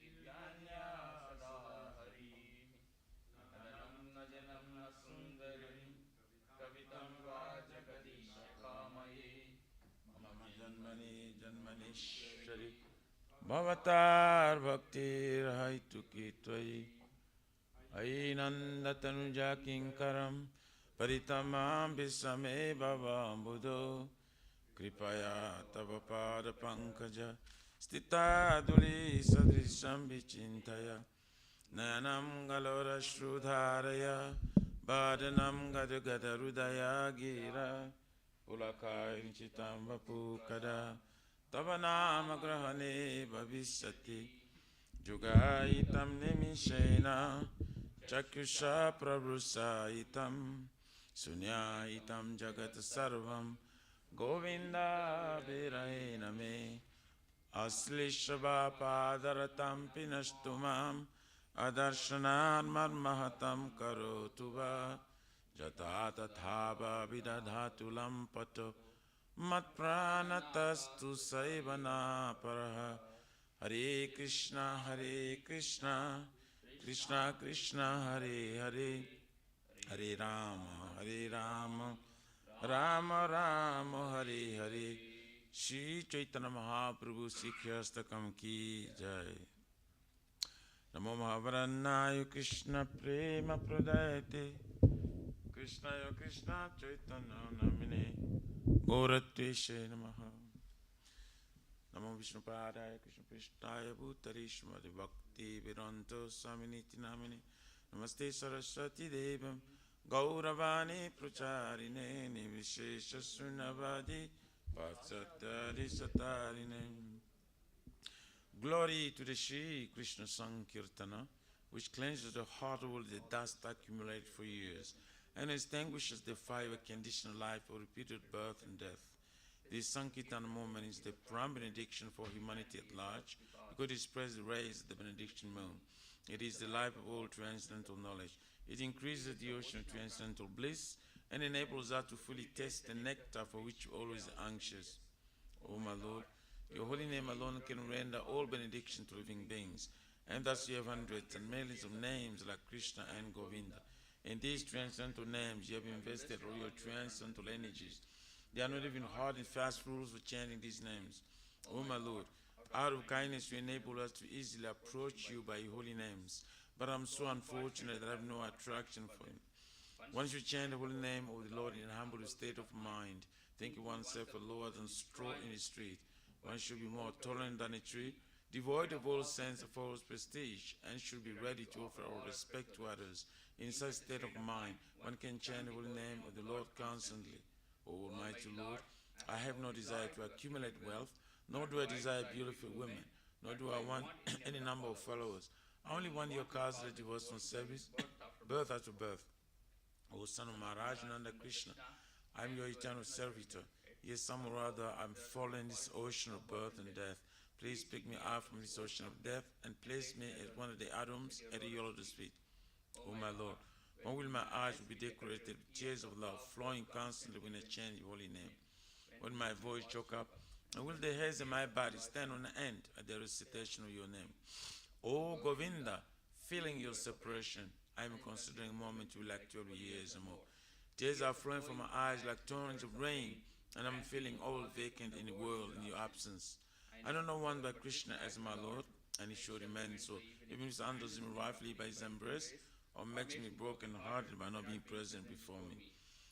Divyanya Sadahari Nadanam Najanam Nasundarim Kavitam Vajagadisha Kamaye Mama Janmani Janmanishwari Bhavatar Bhakti Rahituki Tvai Ainandatanuja Kinkaram Paritamam Bisame Bhavambudo Kripaya Tava Pada Pankaja Stita duli sadrisham vichintaya. Nanam galora shrudharaya. Badanam gadagadarudaya gira. Ulaka inchitam vapukada. Tavanam grahane bhavishyati. Jugaitam nimishena. Chakusha prabhusaitam. Sunyaitam jagat sarvam. Govinda virayena me. Aslishva padaratam pinastumam. Adarshanan marmahatam karotuva. Jata tathava vidadhatulam pato. Matpranatastu saivana paraha. Hare Krishna, Krishna Krishna, Hare Hare, Hare Rama, Rama Rama, Hare Hare. Shri Chaitanya Mahaprabhu Sikhastakam ki jai. Namo Mahavarannaya Krishna Prema Pradayate. Krishna Chaitanya Namine Gauratveshe Namaha. Namo Vishnu Padaya Krishna Prishtaya Bhutari Shrimati Bhakti Viranto Swaminiti Namini Namaste Saraswati Devam Gauravani Pracharine Nivishesha Sunavadi Patsatari Satarine. Glory to the Shri Krishna Sankirtana, which cleanses the heart of all the dust accumulated for years and extinguishes the fire of conditional life of repeated birth and death. This Sankirtana moment is the prime benediction for humanity at large, because it spreads the rays of the benediction moon. It is the life of all transcendental knowledge. It increases the ocean of transcendental bliss and enables us to fully taste the nectar for which we are always anxious. O my Lord, your holy name alone can render all benediction to living beings, and thus you have hundreds and millions of names like Krishna and Govinda. In these transcendental names, you have invested all your transcendental energies. There are not even hard and fast rules for chanting these names. O my Lord, out of kindness you enable us to easily approach you by your holy names, but I'm so unfortunate that I have no attraction for him. Once you chant the holy name of the Lord in a humble state of mind, thinking oneself a lower than straw in the street, one should be more tolerant than a tree, devoid of all sense of false prestige, and should be ready to offer all respect to others. In such state of mind, one can chant the holy name of the Lord constantly. O Almighty Lord, I have no desire to accumulate wealth, nor do I desire beautiful women, nor do I want any number of followers. I only want your causeless devotional service, birth after birth. O son of Maharaj Nanda Krishna, I am your eternal servitor. Yes, somehow or other I am fallen in this ocean of birth and death. Please pick me up from this ocean of death and place me as one of the atoms at the Lord's feet. O my Lord, when will my eyes be decorated with tears of love flowing constantly when I chant your holy name? When my voice choke up, and will the hairs in my body stand on end at the recitation of your name? O Govinda, feeling your separation, I am considering a moment to like 12 years or more. Tears are flowing from my eyes like torrents of rain, and I'm feeling all vacant in the world in your absence. I don't know one but Krishna as my Lord, and he should remain so, even if he handles me rightfully by his embrace, or makes me broken-hearted by not being present before me.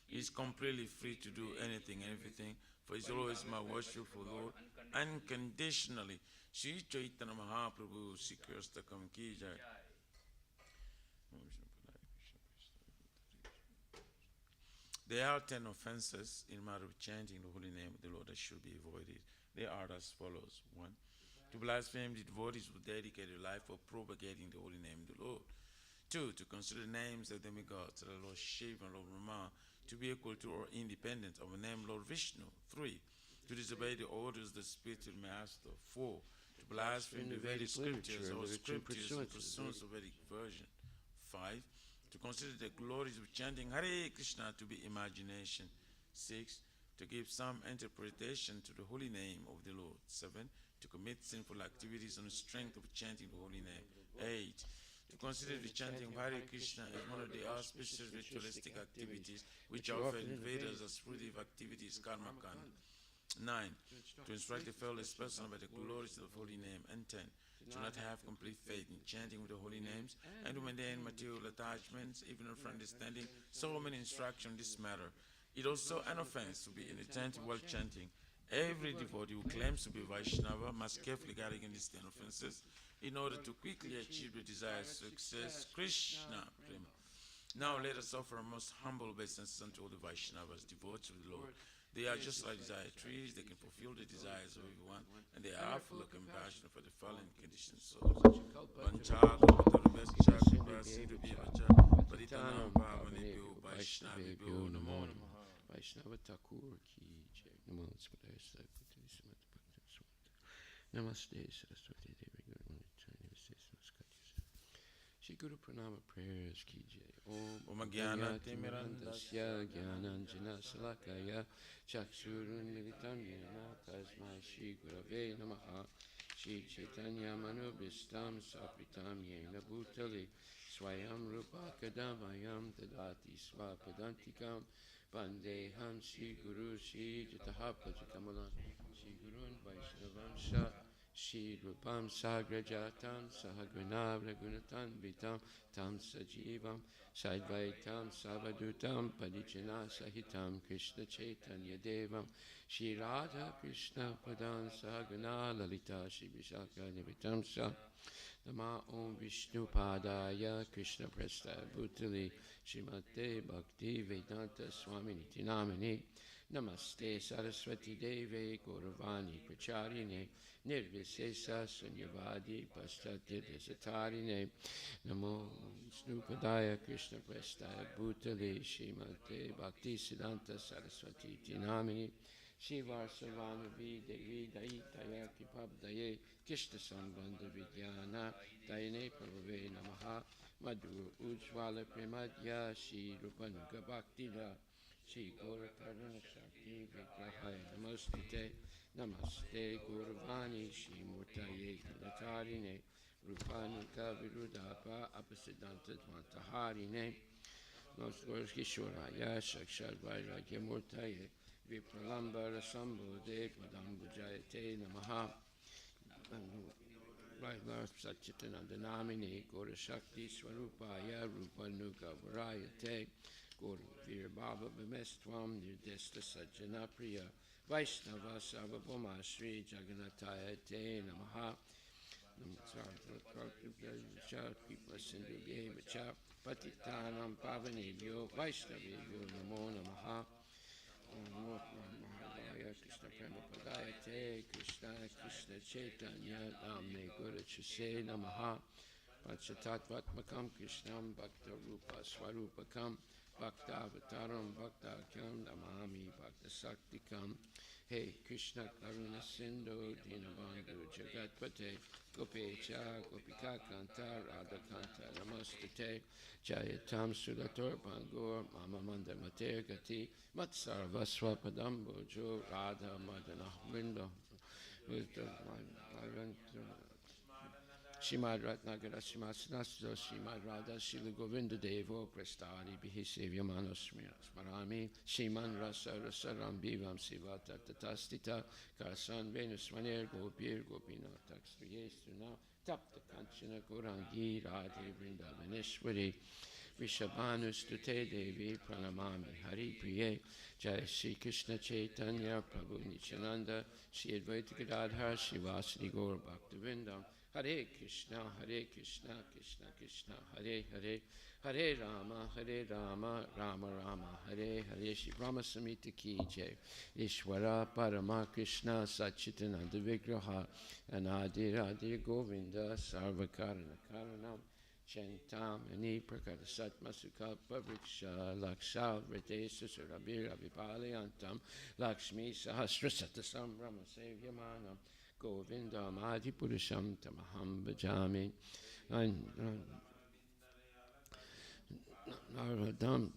He is completely free to do anything and everything, for he is always my worshipful Lord, unconditionally. Shri Chaitanya Mahaprabhu Sikhastakam ki jai. There are 10 offenses in matter of chanting the holy name of the Lord that should be avoided. They are as follows. 1. To blaspheme the devotees who dedicate their life for propagating the holy name of the Lord. 2. To consider names of demigods, the Lord Shiva and Lord Brahma, to be equal to or independent of the name Lord Vishnu. 3. To disobey the orders of the spiritual master. 4. To blaspheme the Vedic scriptures or scriptures in pursuance of Vedic version. 5. To consider the glories of chanting Hare Krishna to be imagination. 6. To give some interpretation to the holy name of the Lord. 7. To commit sinful activities on the strength of chanting the holy name. 8. To consider the chanting of Hare Krishna as one of the auspicious ritualistic activities which are offered in Vedas as fruitive activities, karma kanda. 9. To instruct the fearless person about the glories of the holy name. And 10. To not have complete faith in chanting with the holy names and to maintain material attachments, even if understanding so many instructions in this matter. It is also an offense to be inattentive while chanting. Every devotee who claims to be Vaishnava must carefully guard against these 10 offenses in order to quickly achieve the desired success. Krishna Prema. Now let us offer our most humble obeisances unto all the Vaishnavas, devoted to the Lord. They are just like desire trees, they can fulfill the desires of everyone, and they are full of compassion for the fallen conditioned souls. Vaishnava Thakur ki jai. Namo Smadaya Saraswati Srimati Bhakti Swanta. Namaste Saraswati Devi Guru Namaste Namaskar. Shri Guru Pranama prayers ki jai. Om Gyana Timirandasya Gyananjana Salakaya Chakshurun Militam Yena Tasmai Shri Gurave Namaha Shri Chaitanya Manubhistam Sapritam Yena Bhutali Swayam Rupa Kadamayam Tadati Swapadantikam Vandeham Shri Guru Shri Jataha Pajakamalam Shri Gurun Vaishnavamsha Shri Rupam Sagrajatam Sahaguna Ragunatan Vitam Tam Sajivam Sadvaitam Savadutam Padichana Sahitam Krishna Chaitanya Devam Shri Radha Krishna Padan Sahaguna Lalita Shri Vishaka Nivitam Sa Nama Om Vishnu Padaya Krishna Presta Bhutali Srimate Bhakti Vedanta Swami Niti Namini Namaste Saraswati Deve Gauravani Pracharine Nirvisesa Sunyavadi Pastatya Desatarine Namo Vishnu Padaya Krishna Prestaya Bhutale Srimate Bhakti Siddhanta Saraswati Tinamini Shivarsavanavi Devi Daitaya Kipabdaye Kishta Sambandha Vidyana Dayane Prabhave Namaha Madhu Ujjvala Premadya Shri Rupanuga Bhaktida Shri Gaura Karuna Shakti Vigrahaya Namostite Namaste Gauravani Shri Murtaye Gunatarine Rupanuga Virudapa Apasiddhanta Dvantaharine Namaste Kishoraya Shakshad Vairagya Murtaye Vipralambara Sambodhe Padambujayate Namaha Vaidvar Satchitananda Namini Gaura Shakti Swarupaya Rupanuga Varayate Gaura Virabhava Bhimestvam Nirdesta Sajjana Priya Vaishnava Sarvabhoma Shri Jagannataya Te Namaha Kripa Sindhu Yevacha Patitanam Pavanebhyo Vaishnavebhyo Namo Namaha Krishna Prema Padaya Te Krishna Krishna Chaitanya Namne Guru Chuse Namaha Panchatatvatmakam Krishnam Bhakta Rupa Swarupakam Bhakta Avataram Bhakta Kyam Namami Bhakta Saktikam Hey Krishna Karuna Sindhu Dinabandhu Jagatpate Gopecha Gopika Kanta Radha Kanta Namastate Jayatam Sudator Pangur Mama Manda Mater Gati Matsarva Swapadambo Jo Radha Madana Vrinda Shrimad Ratnagara Shrimad Sanasdo Shrimad Radha Shila Govinda Devo Prestari Bihi Sevyamano Smarami Shriman Rasa Rasaram Bivam Sivata Tatastita Karsan Venusmaner Gopir Gopina Takstriyestuna Tapta Kanchana Gorangi Radhe Vrindavaneshwari Vishabhanustute Devi Pranamami Hari Priye Jai Shri Krishna Chaitanya Prabhu Nityananda Shri Advaita Gadadhar Shivasadi Gaur Bhaktivinoda Hare Krishna Krishna Krishna Hare Hare Hare Rama Rama Rama Hare Hare Shri Brahma Samhita Ki Jai Ishvara Parama Krishna Satchitananda Vigraha Anadi Radhi Govinda Sarvakarana Karanam Chantamani Prakata Satma Sukalpa Vriksha Laksha Vritesa Surabhir Avipalayantam Lakshmi Sahasra Satasam Rama Sevyamanam Govinda Madhi Purusham Tamaham Bhajami Naradam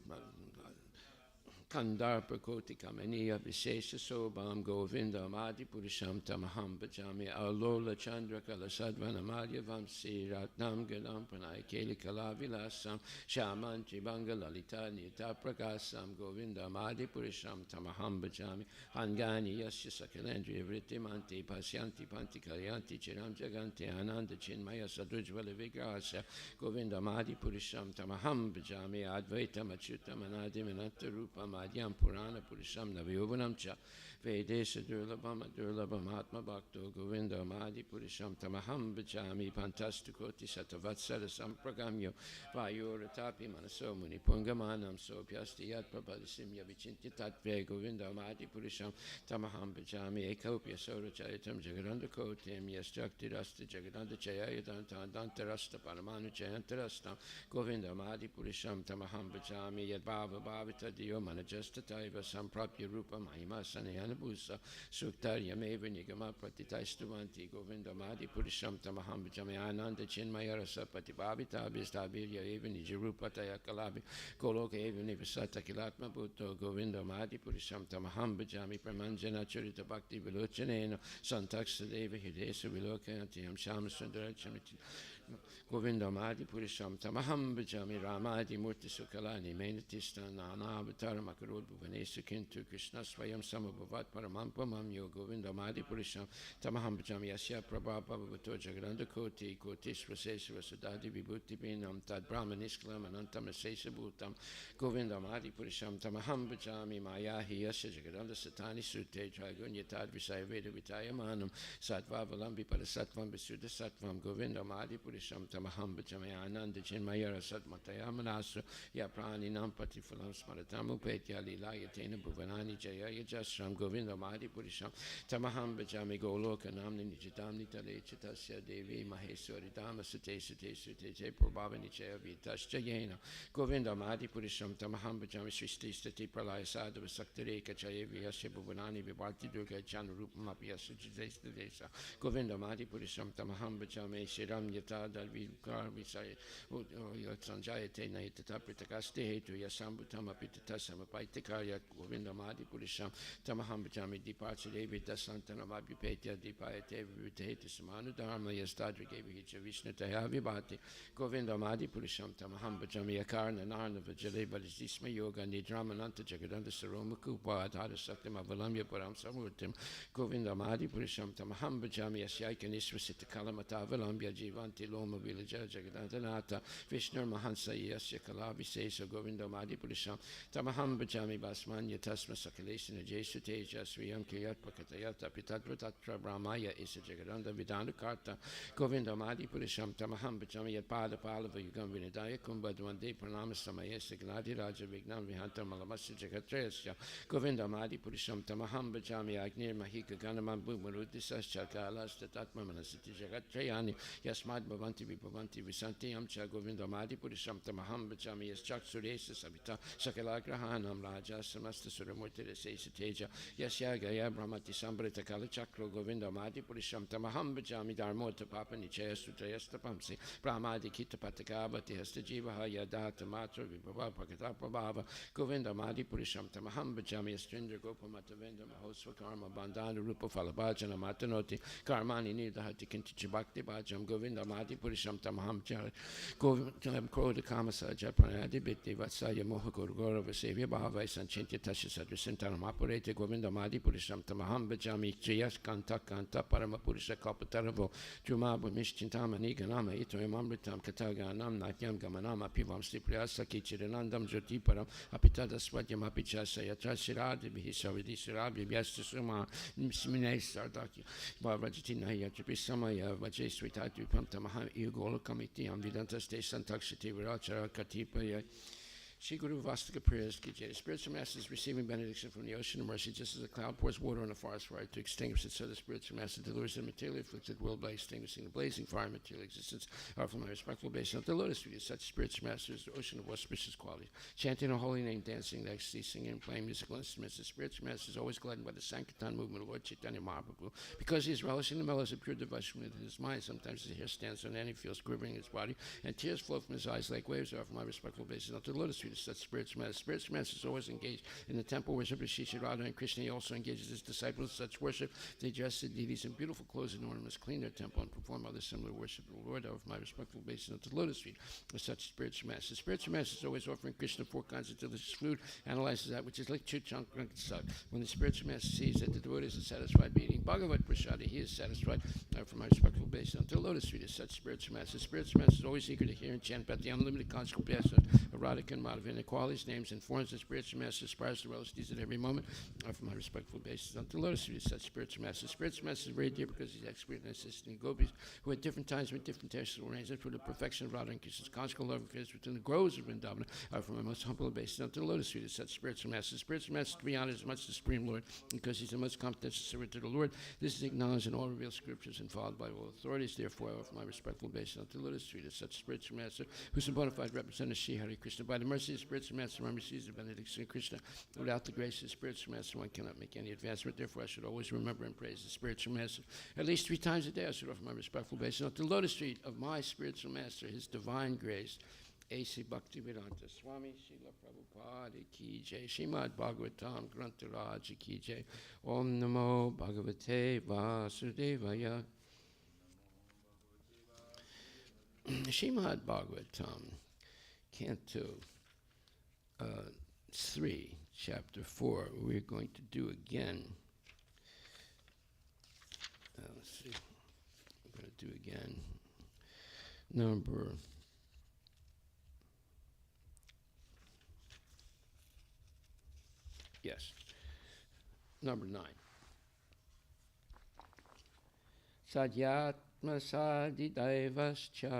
Kandarpa Kotikamaniya Vishesha Sobam Govinda Madhi Purusham Tamaham Bhajami Alola Chandra Kalasadvana Madhya Vamsi Ratnam Gadam Pranay Keli Kalavilasam Shaman Tribanga Lalita Nita Prakasam Govinda Madhi Purusham Tamaham Bhajami Hangani Yasya Sakalendri Vritimanti Pasyanti Panti Kalyanti Chiram Jaganti Ananda Chinmaya Sadrujvala Vigrasa Govinda Madhi Purusham Tamaham Bhajami Advaita Machuta Manadi Manata Rupa Madhyam Purana Purisham Navyovanam Cha Vedesa Durlabham Durlabham Atma Bhakto Govinda Madi Purisham Tamaham Bhajami Pantastukoti Satavatsara Sampragamyo Vayuratapi Manaso Muni Pungamanam Sopyasti Yat Prabhadisim Yavichinti Tatve Govinda Madi Purisham Tamaham Bhajami Ekopya Sora Chayatam Jagadanda Kotim Yastrukti Rasta Jagadanda Chayadan Danta Rasta Paramanu Chayantarastam Govinda Madi Purisham Tamaham Bhajami Yad Bhava Bhavita Dio Manajasta Taiva Samprapya Rupa Mahima Sanayana Bhusa Suktarya Meva Nigama Pratitaistuvanti Govinda Madi Purisham Tamaham Bhajami Ananda Chinmaya Rasa Patibhavita Abhistabirya Eva Nijarupa Tayakalabi Goloka Eva Nivasata Kilatma Bhutto Govinda Madi Purisham Tamaham Bhajami Pramanjana Churita Bhakti Vilochanena Santaksa Deva Hidesa Vilokayantiyam Shama Sundara Chamiti Govinda Madi Purisham Tamaham Bhajami Ramadi Murti Sukalani Menatista Nana Avatar Makarud Bhuvanesa Kintu Krishna Swayam Samabhavat Paramampamam Yo Govinda Madi Purisham Tamaham Bhajami Asya Prabha Bhavato Jagadanda Koti Kotisva Sesava Sudadi Vibhuti Binam Tad Brahmanisklam Anantam Asesa Bhutam Govinda Madi Purisham Tamaham Bhajami Mayahi Yasya Jagadanda Satani Sute Tragunya Tad Visaya Veda Vitayamanam Sattva Valambi Parasatvam Visuddha Sattvam Govinda Madi Purisham Tamaham Bhajami Ananda Chinmayara Satmataya Manasu Yaprani Nampati Phalam Smaratamu Petya Lila Yatena Bhuvanani Jaya Yajasram Govinda Madi Purisham Tamaham Bhajami Goloka Namni Nijidamni Tale Chitasya Devi Maheswari Dama Sute Sute Sute Jay Prabhavani Jaya Vitas Jayena Govinda Madi Purisham Tamaham Bhajami Sristi Stati Pralaya Sadhava Saktareka Jaya Vyasya Bhuvanani Vibharti Durga Jana Rupam Apyasa Jidesta Desa Govinda Madi Purisham Tamaham Bhajami Shiram Yata Dalvi Visaya Sanjaya Tena Hitapritakaste Hetu Yasambutama Pitatasama Paitikaya Govinda Madi Purisham Tamaham Bhajami Dipacha Devi Dasantana Mabhupetya Dipayate Vivitete Samanu Dharma Yastadri Gevihicha Vishnu Tahavibhati Govinda Madi Purisham Tamaham Bhajami Akarna Narna Vajale Balisma Yoga Nidramananta Jagadanda Saroma Kupa Adhara Satyam Avalamya Param Samurtim Govinda Madi Purisham Tamaham Bhajami Asyaika Nisvasita Kalamata Avalambya Jivanti Loma Villaja Jagadantanata Vishnu Mahansa Yasya Kalavi Sesa Govinda Madi Purisham Tamaham Bhajami Basmanya Tasma Sakalesina Jesu Teja Sriyam Kiyat Pakatayata Pitadratatra Brahmaya Isa Jagadanda Vidana Karta Govinda Madi Purisham Tamaham Bhajami Yat Pada Palava Yugam Vinadaya Kumbadwande Pranama Samayesa Gnadi Raja Vignam Vihanta Malamasa Jagatrayasya Govinda Madi Purisham Tamaham Bhajami Agnir Mahika Ganaman Bumarudisas Chakalas Tatatma Manasati Jagatrayani Yasmad Bhavanti Vibhavanti Visanti Amcha Govinda Madi Purisham Tamaham Bhajami Yaschak Suresa Savita Sakalagrahanam Raja Samasta Suramurti Resesa Teja Yasya Gaya Brahmati Sambrita Kalachakro Govinda Madi Purisham Tamaham Bhajami Dharmota Papa Nichaya Sutrayasta Pamsi Brahmadi Kita Patakabati Hasta Jivaha Yadata Matra Vibhava Pakata Prabhava Govinda Madi Purisham Tamaham Bhajami Astrindra Gopamata Venda Mahosva Karma Bandana Rupa Falabhajana Matanoti Karmani Nidahati Kintichi Bhakti Bhajam Govinda Madi Purisham Tamaham Jari Govinda Kroda Kamasa Japanadi Biti Vatsaya Mohakur Gaurava Sevya Bhava Sanchinti Tasha Sadrisantanam Apurete Govinda Madi Purisham Tamaham Bhajami Jiyas Kanta Kanta Parama Purisha Kalpataravo Jumabu Mishchintama Niganama Ito Amritam Kataganam Natyam Gamanama Pivam Stipriasa Kichiranandam Jyotiparam Apitada Swadyam Apichasa Yatra Shiradi Bihisavidi Sirabi Vyasta Suma Simine Sardaki Bhavajitina Yatripisamaya Vajeswitatu Pamtamaham Yugola Kamiti Amvidanta Station Takshiti Virachara Katipa Shri Guru Vastika prayers, Kijay. Spiritual Master is receiving benediction from the ocean of mercy, just as a cloud pours water on a forest fire to extinguish it, so the Spiritual Master delivers the materially afflicted world by extinguishing the blazing fire of material existence. Are from my respectful base of the lotus feet, such Spiritual Master is the ocean of auspicious qualities. Chanting a holy name, dancing, ecstasy, singing, and playing musical instruments, the Spiritual Master is always gladdened by the Sankirtan movement of Lord Chaitanya Mahaprabhu. Because he is relishing the mellows of pure devotion within his mind, sometimes his hair stands on end, he feels quivering in his body, and tears flow from his eyes like waves. Are from my respectful basis of the lotus feet, such Spiritual Master. Spiritual Master is always engaged in the temple worship of Shri Radha and Krishna. He also engages his disciples in such worship. They dress the deities in beautiful clothes and ornaments, clean their temple, and perform other similar worship of the Lord. Of my respectful basis of the lotus feet of such Spiritual Master. Spiritual Master is always offering Krishna 4 kinds of delicious food, analyzes that which is like chunk and suck. When the Spiritual Master sees that the devotees are satisfied by eating Bhagavad Prasada, he is satisfied. From my respectful basis of the lotus feet of such Spiritual Master. Spiritual Master is always eager to hear and chant about the unlimited conjugal passion of Radhika and Madhava. out of inequalities, names, and forms of spiritual master aspires to relish these at every moment. Offer my respectful basis unto the lotus feet of such spiritual master. Spiritual master is very dear because he's expert in assisting gopis who at different times with different textual arrangements for the perfection of Radha and Krishna's conjugal love and affairs between the groves of Vrindavana. Offer my most humble basis unto the lotus feet of such spiritual master. Spiritual master to be honored as much the Supreme Lord because he's the most competent servant to the Lord. This is acknowledged in all revealed scriptures and followed by all authorities. Therefore, I offer my respectful basis unto the lotus feet of such spiritual master who's a bona fide representative of Shri Hare Krishna. By the mercy of the spiritual master, one receives the benediction of Krishna. Without the grace of the spiritual master, one cannot make any advancement. Therefore, I should always remember and praise the spiritual master. At least 3 times a day, I should offer my respectful basis unto the lotus feet of my spiritual master, his divine grace. A.C. Bhaktivedanta Swami Srila Prabhupada Ki Jai Srimad Bhagavatam Grantaraj Ki Jai Om Namo Bhagavate Vasudevaya. Srimad Bhagavatam Canto 3 Chapter 4 we're going to do again. Let's see. We're going to do again number number 9. Sadyatma sadidevascha,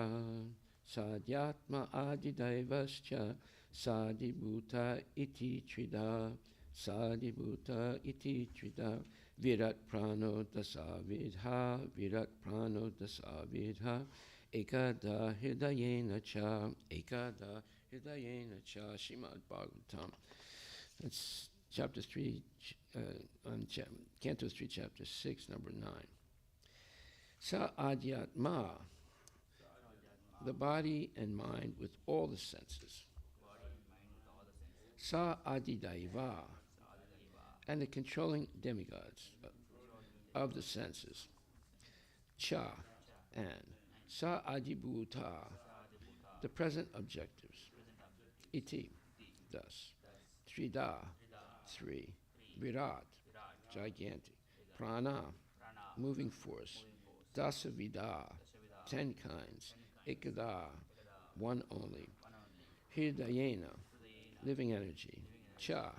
sadyatma adidevascha, sadibhuta iti trida, sadibhuta iti trida, virat prano dasavidha, virat prano dasavidha, ekada hidayena cha, ekada hidayena cha. Srimad Bhagavatam. That's chapter 3, Canto 3, chapter 6, number 9. Sa adhyatma, the body and mind with all the senses. Sa adidaiva, and the controlling demigods of the senses. Cha, and. Sa adibhuta, the present objectives. Iti, thus. Trida, 3. Virat, gigantic. Prana, moving force. Dasavida, 10 kinds. Ekada, 1 only. Hridayena, living energy. Cha,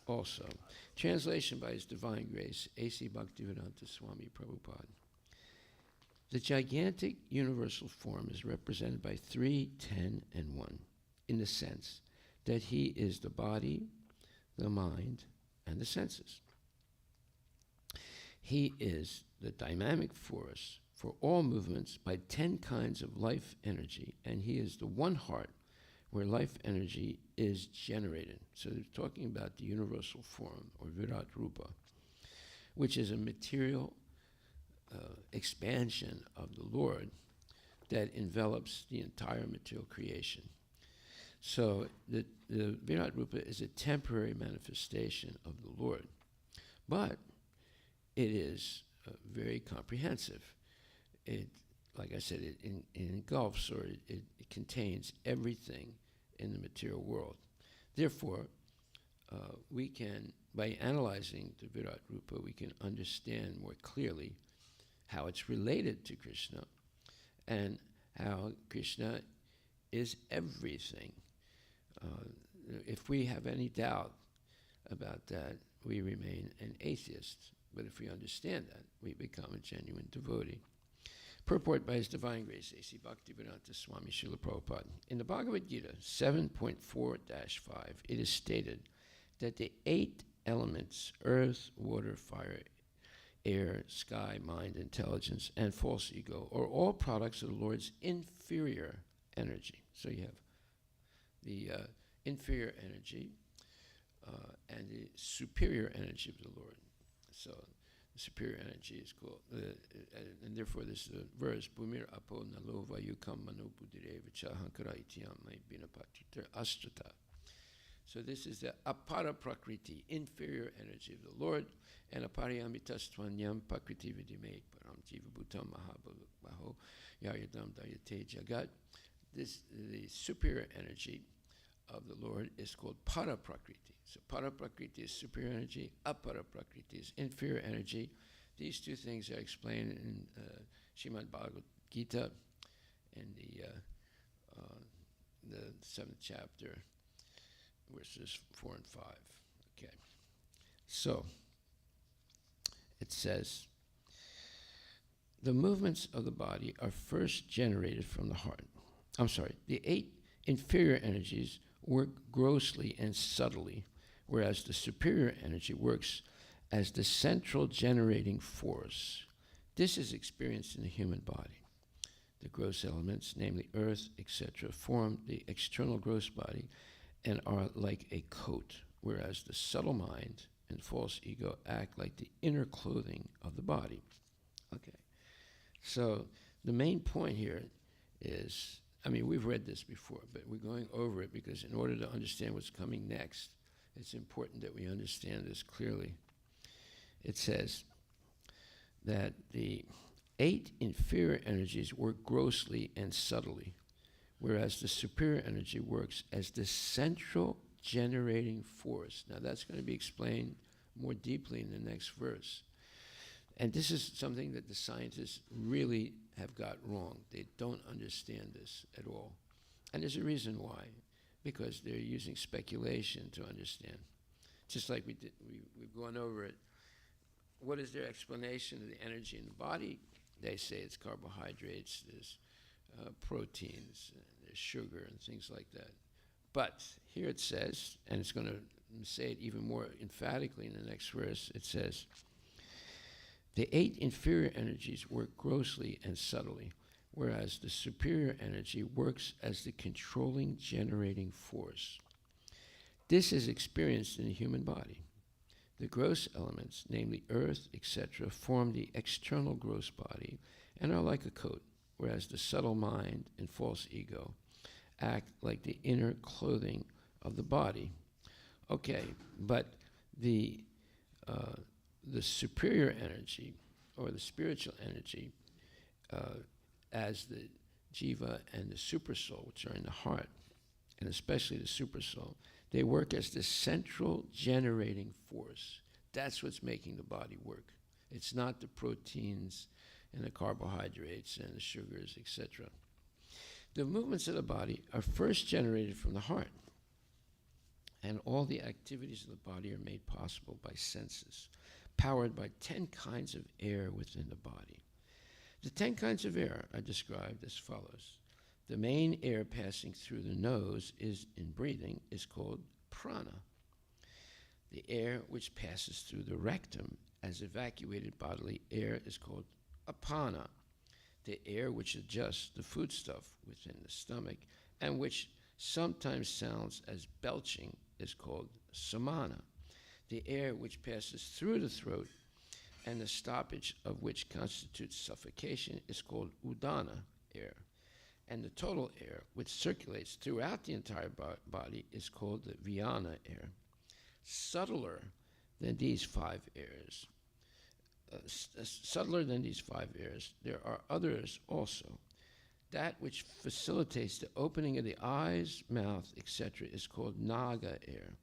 also. Translation by His Divine Grace, A.C. Bhaktivedanta Swami Prabhupada. The gigantic universal form is represented by 3, 10, and 1, in the sense that he is the body, the mind, and the senses. He is the dynamic force for all movements by 10 kinds of life energy, and he is the one heart where life energy is generated. So they're talking about the universal form, or Virat Rupa, which is a material expansion of the Lord that envelops the entire material creation. So the Virat Rupa is a temporary manifestation of the Lord, but it is very comprehensive. It, like I said, it engulfs, or it contains everything in the material world. Therefore, we can, by analyzing the Virat Rupa, we can understand more clearly how it's related to Krishna and how Krishna is everything. If we have any doubt about that, we remain an atheist. But if we understand that, we become a genuine devotee. Purport by His Divine Grace, A.C. Bhaktivedanta Swami Srila Prabhupada. In the Bhagavad Gita 7.4-5, it is stated that the 8 elements, earth, water, fire, air, sky, mind, intelligence, and false ego, are all products of the Lord's inferior energy. So you have the inferior energy and the superior energy of the Lord. So the superior energy is called, and therefore this verse, Bhumir apo nalo vayukam mano buddhire vichahankara ityam binapatitra astrata. So this is the apara prakriti, inferior energy of the Lord, and apariyamitastvanyam prakriti vidime param jiva bhutam mahabhaho yayadam dayate jagat. This, the superior energy of the Lord, is called para prakriti. So para prakriti is superior energy, apara prakriti is inferior energy. These two things are explained in Srimad Bhagavad Gita in the 7th chapter, verses 4 and 5. Okay. So, it says, the movements of the body are first generated from the heart. I'm sorry, the 8 inferior energies work grossly and subtly, whereas the superior energy works as the central generating force. This is experienced in the human body. The gross elements, namely earth, etc., form the external gross body and are like a coat, whereas the subtle mind and false ego act like the inner clothing of the body. Okay. So the main point here is, we've read this before, but we're going over it because in order to understand what's coming next, it's important that we understand this clearly. It says that the 8 inferior energies work grossly and subtly, whereas the superior energy works as the central generating force. Now that's going to be explained more deeply in the next verse. And this is something that the scientists really have got wrong. They don't understand this at all. And there's a reason why, because they're using speculation to understand. Just like we've gone over it. What is their explanation of the energy in the body? They say it's carbohydrates, there's proteins, there's sugar, and things like that. But here it says, and it's going to say it even more emphatically in the next verse, it says, the 8 inferior energies work grossly and subtly, whereas the superior energy works as the controlling generating force. This is experienced in the human body. The gross elements, namely earth, etc., form the external gross body and are like a coat, whereas the subtle mind and false ego act like the inner clothing of the body. Okay, but the superior energy, or the spiritual energy, as the jiva and the supersoul, which are in the heart, and especially the supersoul, they work as the central generating force. That's what's making the body work. It's not the proteins and the carbohydrates and the sugars, etc. The movements of the body are first generated from the heart, and all the activities of the body are made possible by senses, powered by 10 kinds of air within the body. The 10 kinds of air are described as follows. The main air passing through the nose in breathing is called prana. The air which passes through the rectum as evacuated bodily air is called apana. The air which adjusts the foodstuff within the stomach and which sometimes sounds as belching is called samana. The air which passes through the throat and the stoppage of which constitutes suffocation is called udana air. And the total air which circulates throughout the entire body is called the vyana air. Subtler than these 5 airs, there are others also. That which facilitates the opening of the eyes, mouth, etc. is called naga air.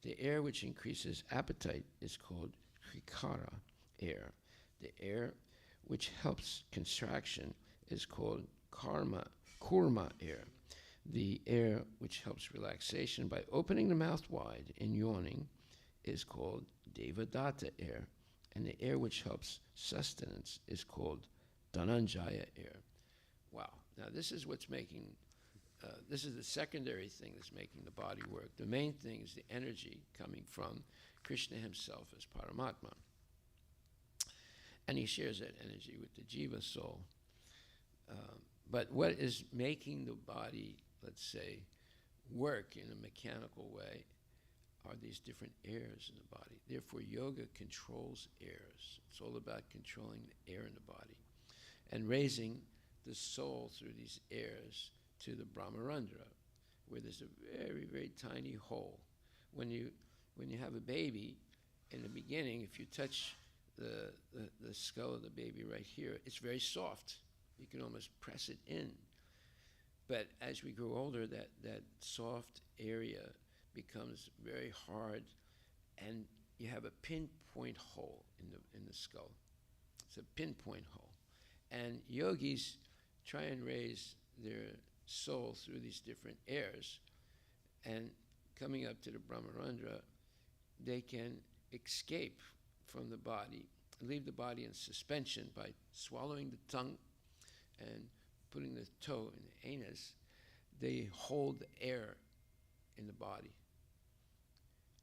The air which increases appetite is called krikara air. The air which helps contraction is called kurma air. The air which helps relaxation by opening the mouth wide and yawning is called devadatta air. And the air which helps sustenance is called dhananjaya air. Wow. Now this is what's making, this is the secondary thing that's making the body work. The main thing is the energy coming from Krishna himself as Paramatma. And he shares that energy with the jiva soul. But what is making the body, let's say, work in a mechanical way are these different airs in the body. Therefore, yoga controls airs. It's all about controlling the air in the body and raising the soul through these airs to the Brahmarandra, where there's a very, very tiny hole. When you have a baby, in the beginning, if you touch the skull of the baby right here, it's very soft. You can almost press it in. But as we grow older, that soft area becomes very hard, and you have a pinpoint hole in the skull. It's a pinpoint hole. And yogis try and raise their soul through these different airs, and coming up to the Brahmarandra, they can escape from the body, leave the body in suspension by swallowing the tongue and putting the toe in the anus. They hold the air in the body.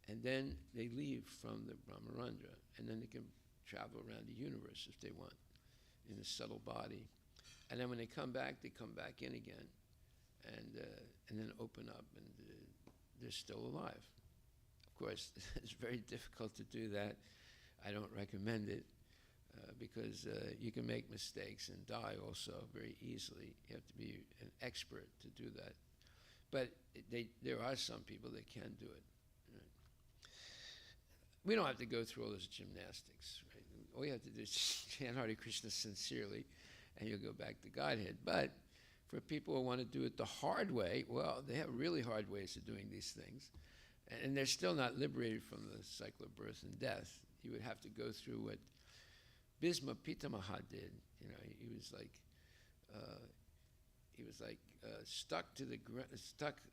And then they leave from the Brahmarandra, and then they can travel around the universe if they want in a subtle body. And then when they come back in again, and then open up, and they're still alive. Of course, it's very difficult to do that. I don't recommend it because you can make mistakes and die also very easily. You have to be an expert to do that. But there are some people that can do it. Right? We don't have to go through all those gymnastics. Right? All you have to do is chant Hare Krishna sincerely, and you'll go back to Godhead. But for people who want to do it the hard way, well, they have really hard ways of doing these things. And they're still not liberated from the cycle of birth and death. You would have to go through what Bhisma Pitamaha did. You know, he was like stuck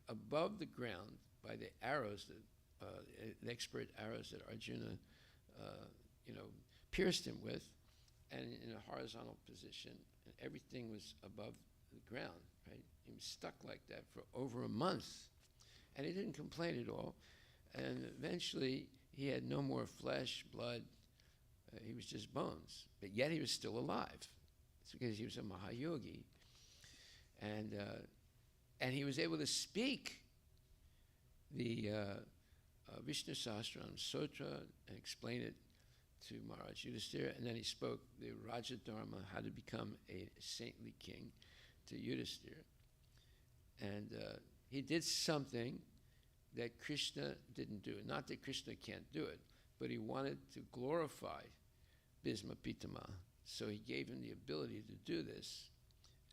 above the ground by the arrows the expert arrows that Arjuna, pierced him with, and in a horizontal position, and everything was above the ground. Right? He was stuck like that for over a month, and he didn't complain at all. And eventually, he had no more flesh, blood. He was just bones. But yet he was still alive. It's because he was a Mahayogi. And he was able to speak the Vishnu Sahasranam Sutra and explain it to Maharaj Yudhisthira. And then he spoke the Raja Dharma, how to become a saintly king, to Yudhisthira. And he did something that Krishna didn't do. Not that Krishna can't do it, but he wanted to glorify Bhisma Pitama. So he gave him the ability to do this.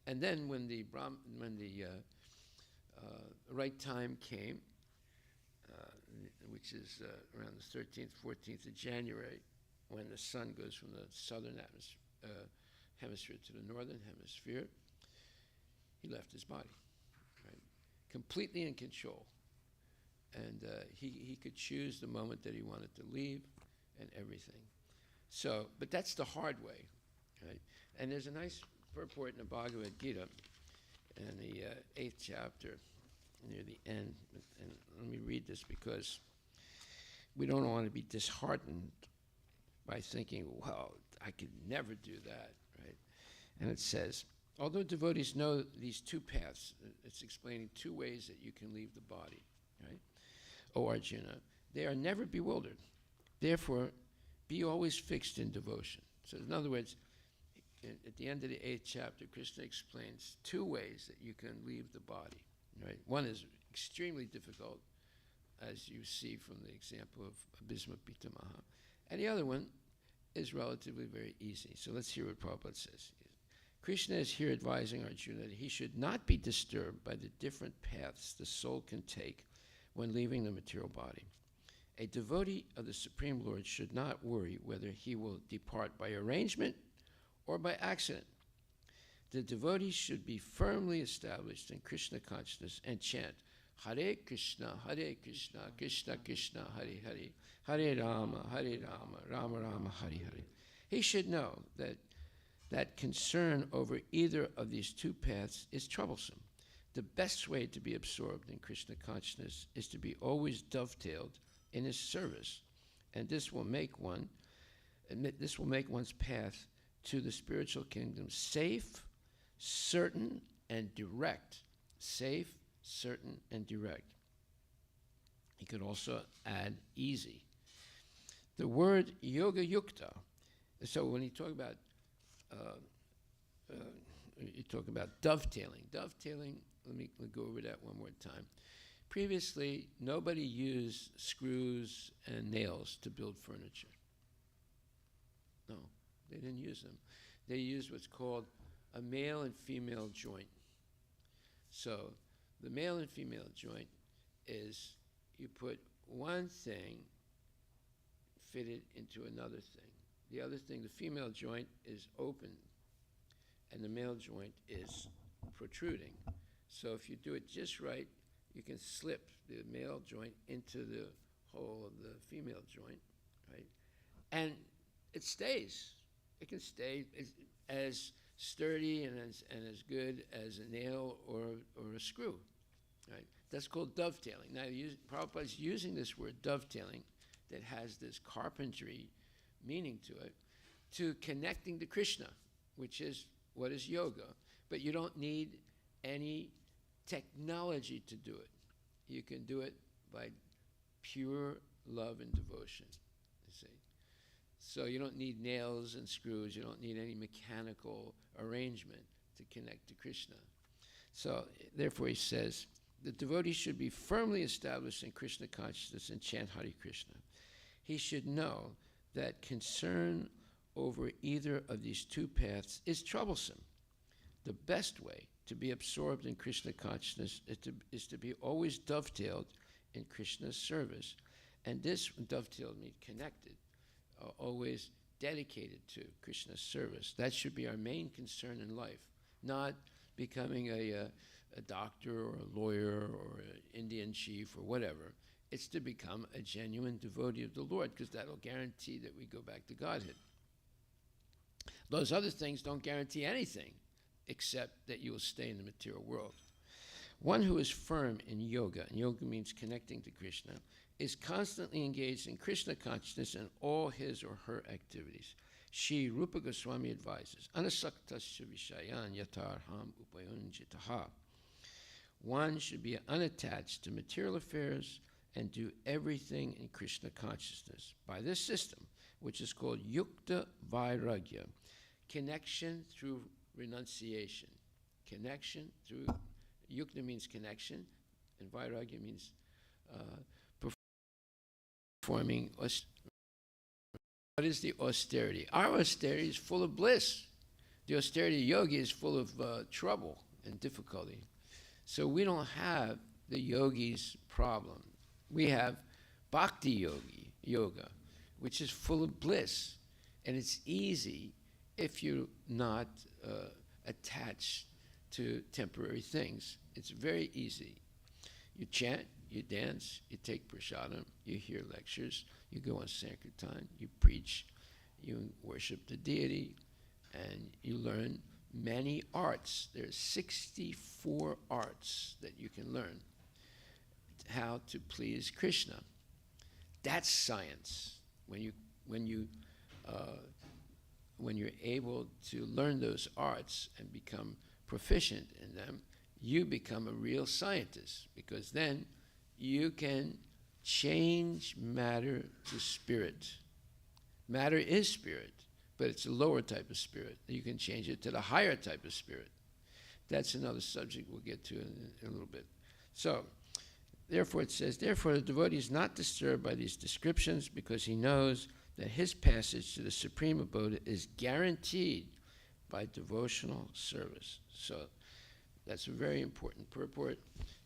And then when the right time came, which is around the 13th, 14th of January, when the sun goes from the southern hemisphere to the northern hemisphere, he left his body, right? Completely in control. And he could choose the moment that he wanted to leave and everything. So, but that's the hard way, right? And there's a nice purport in the Bhagavad Gita in the 8th chapter, near the end. And let me read this because we don't want to be disheartened by thinking, well, I could never do that, right? And it says, although devotees know these two paths, it's explaining two ways that you can leave the body, right? O Arjuna, they are never bewildered. Therefore, be always fixed in devotion. So in other words, at the end of the 8th chapter, Krishna explains two ways that you can leave the body, right? One is extremely difficult, as you see from the example of Bhisma Pitamaha. And the other one is relatively very easy. So let's hear what Prabhupada says. Krishna is here advising Arjuna that he should not be disturbed by the different paths the soul can take when leaving the material body. A devotee of the Supreme Lord should not worry whether he will depart by arrangement or by accident. The devotee should be firmly established in Krishna consciousness and chant Hare Krishna, Krishna Krishna, Hare Hare, Hare Rama, Rama Rama, Hare Hare. He should know that concern over either of these two paths is troublesome. The best way to be absorbed in Krishna consciousness is to be always dovetailed in his service, and this will make one's path to the spiritual kingdom safe, certain, and direct. Safe, certain, and direct. He could also add easy. The word yoga yukta. So when you talk about dovetailing. Dovetailing. Let me go over that one more time. Previously, nobody used screws and nails to build furniture. No, they didn't use them. They used what's called a male and female joint. So the male and female joint is you put one thing fitted into another thing. The other thing, the female joint is open and the male joint is protruding. So if you do it just right, you can slip the male joint into the hole of the female joint, right? And it stays. It can stay as sturdy and as good as a nail or a screw, right? That's called dovetailing. Now, Prabhupada's using this word dovetailing that has this carpentry meaning to it, to connecting to Krishna, which is what is yoga. But you don't need any technology to do it. You can do it by pure love and devotion, you see. So you don't need nails and screws. You don't need any mechanical arrangement to connect to Krishna. So therefore he says, the devotee should be firmly established in Krishna consciousness and chant Hare Krishna. He should know that concern over either of these two paths is troublesome. The best way to be absorbed in Krishna consciousness is to be always dovetailed in Krishna's service. And this dovetailed means connected, always dedicated to Krishna's service. That should be our main concern in life, not becoming a doctor or a lawyer or an Indian chief or whatever. It's to become a genuine devotee of the Lord, because that'll guarantee that we go back to Godhead. Those other things don't guarantee anything except that you will stay in the material world. One who is firm in yoga, and yoga means connecting to Krishna, is constantly engaged in Krishna consciousness in all his or her activities. Shri Rupa Goswami advises, Anasaktasya Vishayan Yatarham Upayunjitaha. One should be unattached to material affairs and do everything in Krishna consciousness. By this system, which is called Yukta Vairagya, connection through renunciation. Connection through, Yukta means connection, and Vairagya means performing. What is the austerity? Our austerity is full of bliss. The austerity yogi is full of trouble and difficulty. So we don't have the yogi's problem. We have bhakti yoga, which is full of bliss. And it's easy if you're not attached to temporary things. It's very easy. You chant, you dance, you take prasadam, you hear lectures, you go on Sankirtan, you preach, you worship the deity, and you learn many arts. There's 64 arts that you can learn how to please Krishna. That's science. When you're able to learn those arts and become proficient in them, you become a real scientist, because then you can change matter to spirit. Matter is spirit, but it's a lower type of spirit. You can change it to the higher type of spirit. That's another subject we'll get to in a little bit. So, therefore it says, therefore the devotee is not disturbed by these descriptions, because he knows that his passage to the supreme abode is guaranteed by devotional service. So that's a very important purport,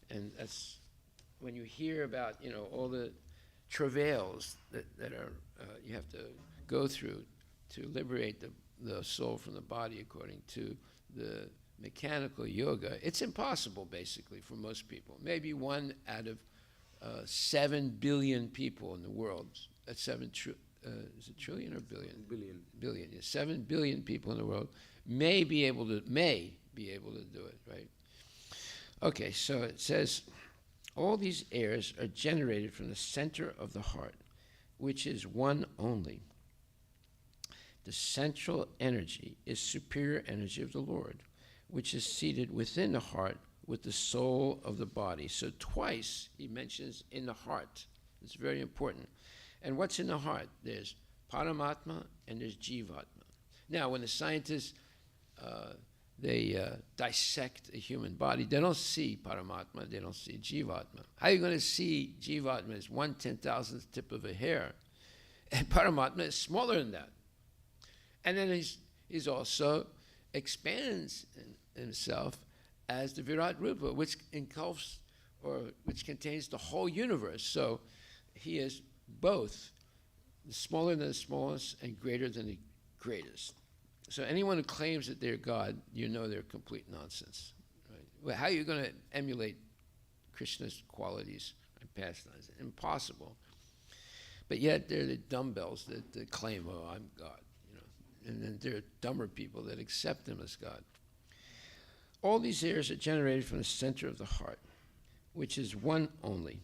and that's when you hear about, all the travails that are you have to go through to liberate the soul from the body according to the mechanical yoga. It's impossible, basically, for most people. Maybe one out of 7 billion people in the world. That's is it trillion or billion? Billion. Yeah, 7 billion people in the world may be able to do it, right? Okay, so it says, all these airs are generated from the center of the heart, which is one only. The central energy is superior energy of the Lord, which is seated within the heart with the soul of the body. So twice he mentions in the heart. It's very important. And what's in the heart? There's Paramatma and there's Jivatma. Now, when the scientists dissect a human body, they don't see Paramatma, they don't see Jivatma. How are you going to see Jivatma as 1/10,000th tip of a hair? And Paramatma is smaller than that. And then he's also expands himself as the Virat Rupa, which engulfs or which contains the whole universe. So he is both smaller than the smallest and greater than the greatest. So anyone who claims that they're God, they're complete nonsense. Right? Well, how are you going to emulate Krishna's qualities and pastimes. Impossible. But yet they're the dumbbells that claim, oh, I'm God. And then there are dumber people that accept him as God. All these airs are generated from the center of the heart, which is one only.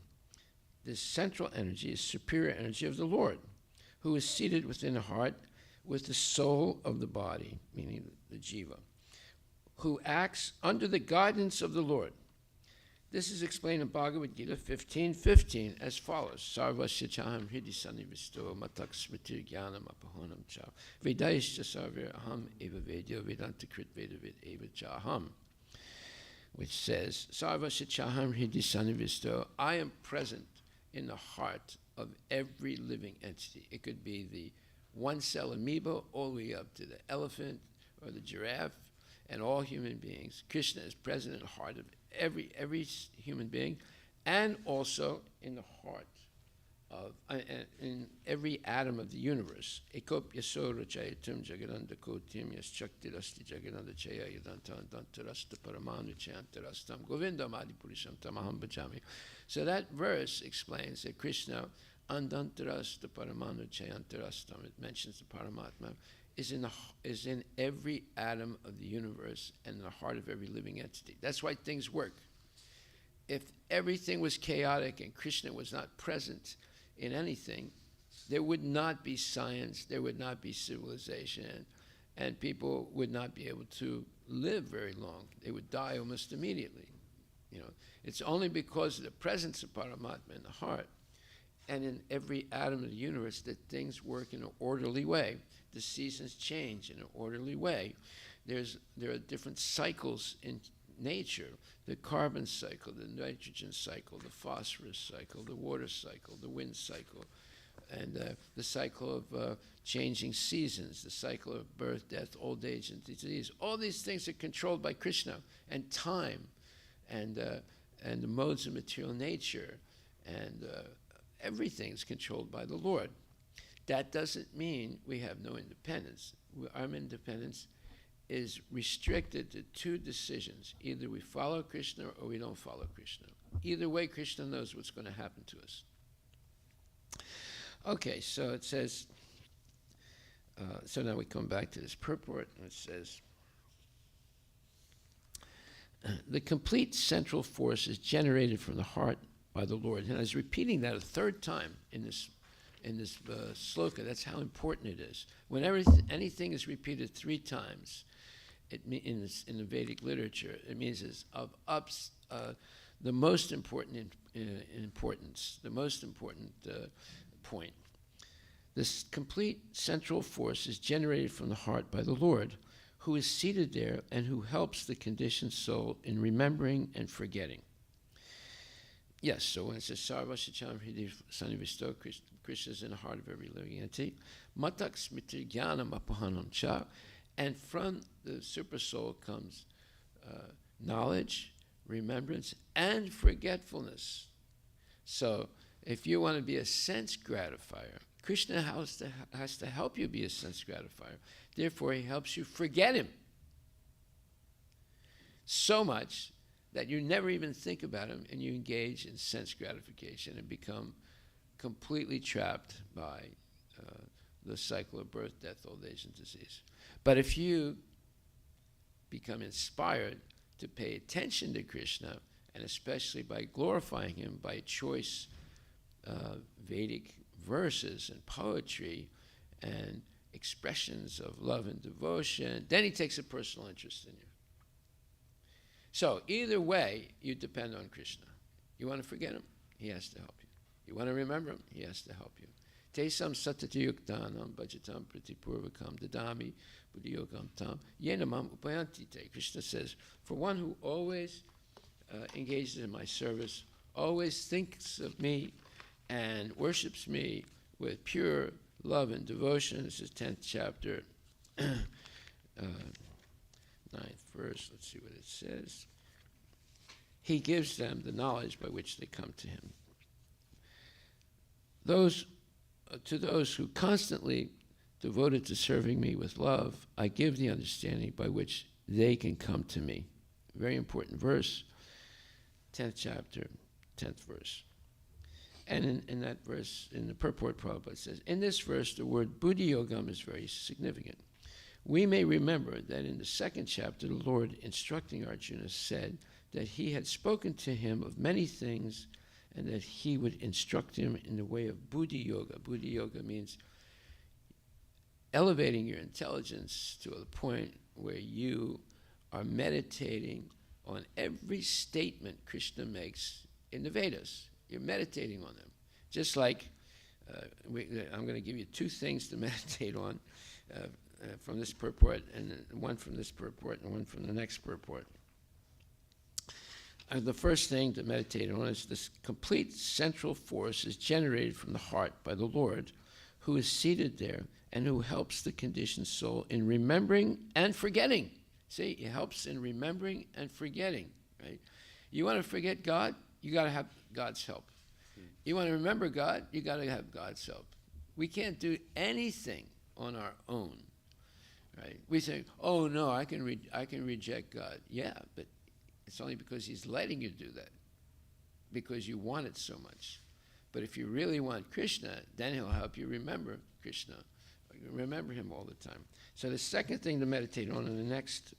This central energy is superior energy of the Lord, who is seated within the heart with the soul of the body, meaning the jiva, who acts under the guidance of the Lord. This is explained in Bhagavad Gita 15:15 as follows: Sarvasya chaham hridi sannivisto matak smritir jnanam apahanam cha vedaishcha sarvir aham eva vedya vedanta krit vedavid eva chaham, which says, Sarvasya chaham hridi sannivisto, I am present in the heart of every living entity. It could be the one-cell amoeba all the way up to the elephant or the giraffe and all human beings. Krishna is present in the heart of every human being, and also in the heart of in every atom of the universe. Ekop yasora chayatum jagadanda kotim yaschaktirasti jagadanda chaya yadantantantarasta paramanu chayantarastam govindam adipurisham tamaham bhajami. So that verse explains that Krishna andantarasta paramanu chayantarastam, it mentions the Paramatma, is in every atom of the universe and in the heart of every living entity. That's why things work. If everything was chaotic and Krishna was not present in anything, there would not be science, there would not be civilization, and people would not be able to live very long. They would die almost immediately. It's only because of the presence of Paramatma in the heart and in every atom of the universe that things work in an orderly way. The seasons change in an orderly way. There are different cycles in nature: the carbon cycle, the nitrogen cycle, the phosphorus cycle, the water cycle, the wind cycle, and the cycle of changing seasons, the cycle of birth, death, old age, and disease. All these things are controlled by Krishna, and time, and the modes of material nature, and everything's controlled by the Lord. That doesn't mean we have no independence. Our independence is restricted to two decisions. Either we follow Krishna or we don't follow Krishna. Either way, Krishna knows what's going to happen to us. Okay, so it says, so now we come back to this purport, and it says, the complete central force is generated from the heart by the Lord. And I was repeating that a third time in this sloka. That's how important it is. Whenever anything is repeated three times in the Vedic literature, it means it's of the most important importance, the most important point. This complete central force is generated from the heart by the Lord, who is seated there and who helps the conditioned soul in remembering and forgetting. Yes, so when it says Sarva Shicham Hriday Sannivisto, Krishna is in the heart of every living entity. Matak Smriti Jnanam Apahanam Cha, and from the super soul comes knowledge, remembrance, and forgetfulness. So if you want to be a sense gratifier, Krishna has to help you be a sense gratifier. Therefore, he helps you forget him so much that you never even think about him, and you engage in sense gratification and become completely trapped by the cycle of birth, death, old age, and disease. But if you become inspired to pay attention to Krishna, and especially by glorifying him by choice Vedic verses and poetry and expressions of love and devotion, then he takes a personal interest in you. So either way, you depend on Krishna. You want to forget him, he has to help you. You want to remember him, he has to help you. Tesam satatayuktanam bhajatam pratipurvakam dadami buddhiyogam tam yenamam upayantite. Krishna says, for one who always engages in my service, always thinks of me and worships me with pure love and devotion. This is 10th chapter, 9th verse. Let's see what it says. He gives them the knowledge by which they come to him. To those who constantly devoted to serving me with love, I give the understanding by which they can come to me. Very important verse, 10th chapter, 10th verse. And in that verse, in the purport, Prabhupada says, in this verse, the word Buddhi Yogam is very significant. We may remember that in the 2nd chapter, the Lord, instructing Arjuna, said that he had spoken to him of many things and that he would instruct him in the way of Buddhi Yoga. Buddhi Yoga means elevating your intelligence to a point where you are meditating on every statement Krishna makes in the Vedas. You're meditating on them. Just like, I'm going to give you 2 things to meditate on from this purport, and one from this purport and one from the next purport. The first thing to meditate on is this complete central force is generated from the heart by the Lord, who is seated there and who helps the conditioned soul in remembering and forgetting. See, it helps in remembering and forgetting, right? You want to forget God, you got to have God's help. You want to remember God, you got to have God's help. We can't do anything on our own, right? We say, oh no, I can reject God. Yeah, but it's only because he's letting you do that, because you want it so much. But if you really want Krishna, then he'll help you remember Krishna. Remember him all the time. So the second thing to meditate on in the next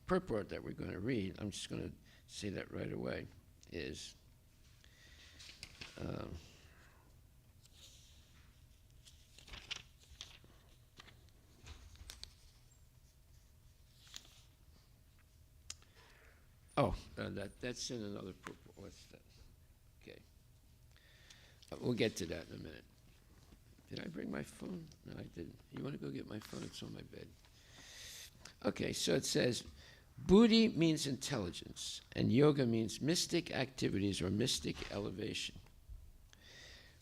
purport that we're going to read, I'm just going to say that right away, is that's in another purport. What's that? Okay. We'll get to that in a minute. Did I bring my phone? No, I didn't. You want to go get my phone? It's on my bed. Okay, so it says, Buddhi means intelligence, and yoga means mystic activities or mystic elevation.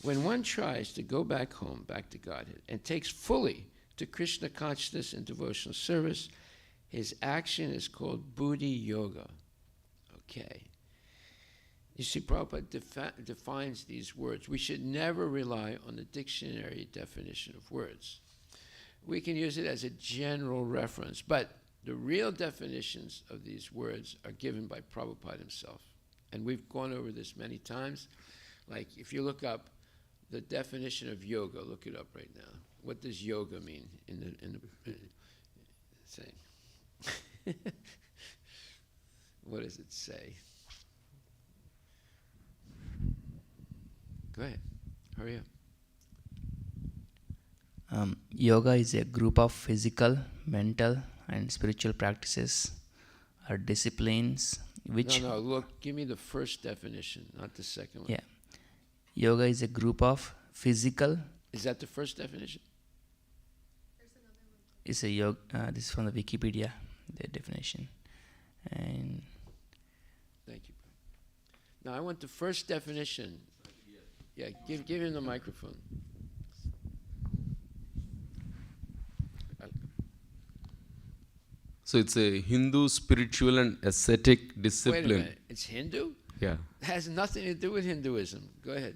When one tries to go back home, back to Godhead, and takes fully to Krishna consciousness and devotional service, his action is called Buddhi Yoga. Okay. You see, Prabhupada defines these words. We should never rely on the dictionary definition of words. We can use it as a general reference, but the real definitions of these words are given by Prabhupada himself. And we've gone over this many times. Like, if you look up the definition of yoga, look it up right now. What does yoga mean in the say? What does it say? Go ahead. Hurry up. Yoga is a group of physical, mental, and spiritual practices or disciplines which... No, look, give me the first definition, not the second one. Yeah. Yoga is a group of physical... Is that the first definition? It's a yoga. This is from the Wikipedia, the definition. And thank you. Now I want the first definition. Yeah, give him the microphone. So it's a Hindu spiritual and ascetic discipline. Wait a minute, it's Hindu? Yeah. It has nothing to do with Hinduism. Go ahead.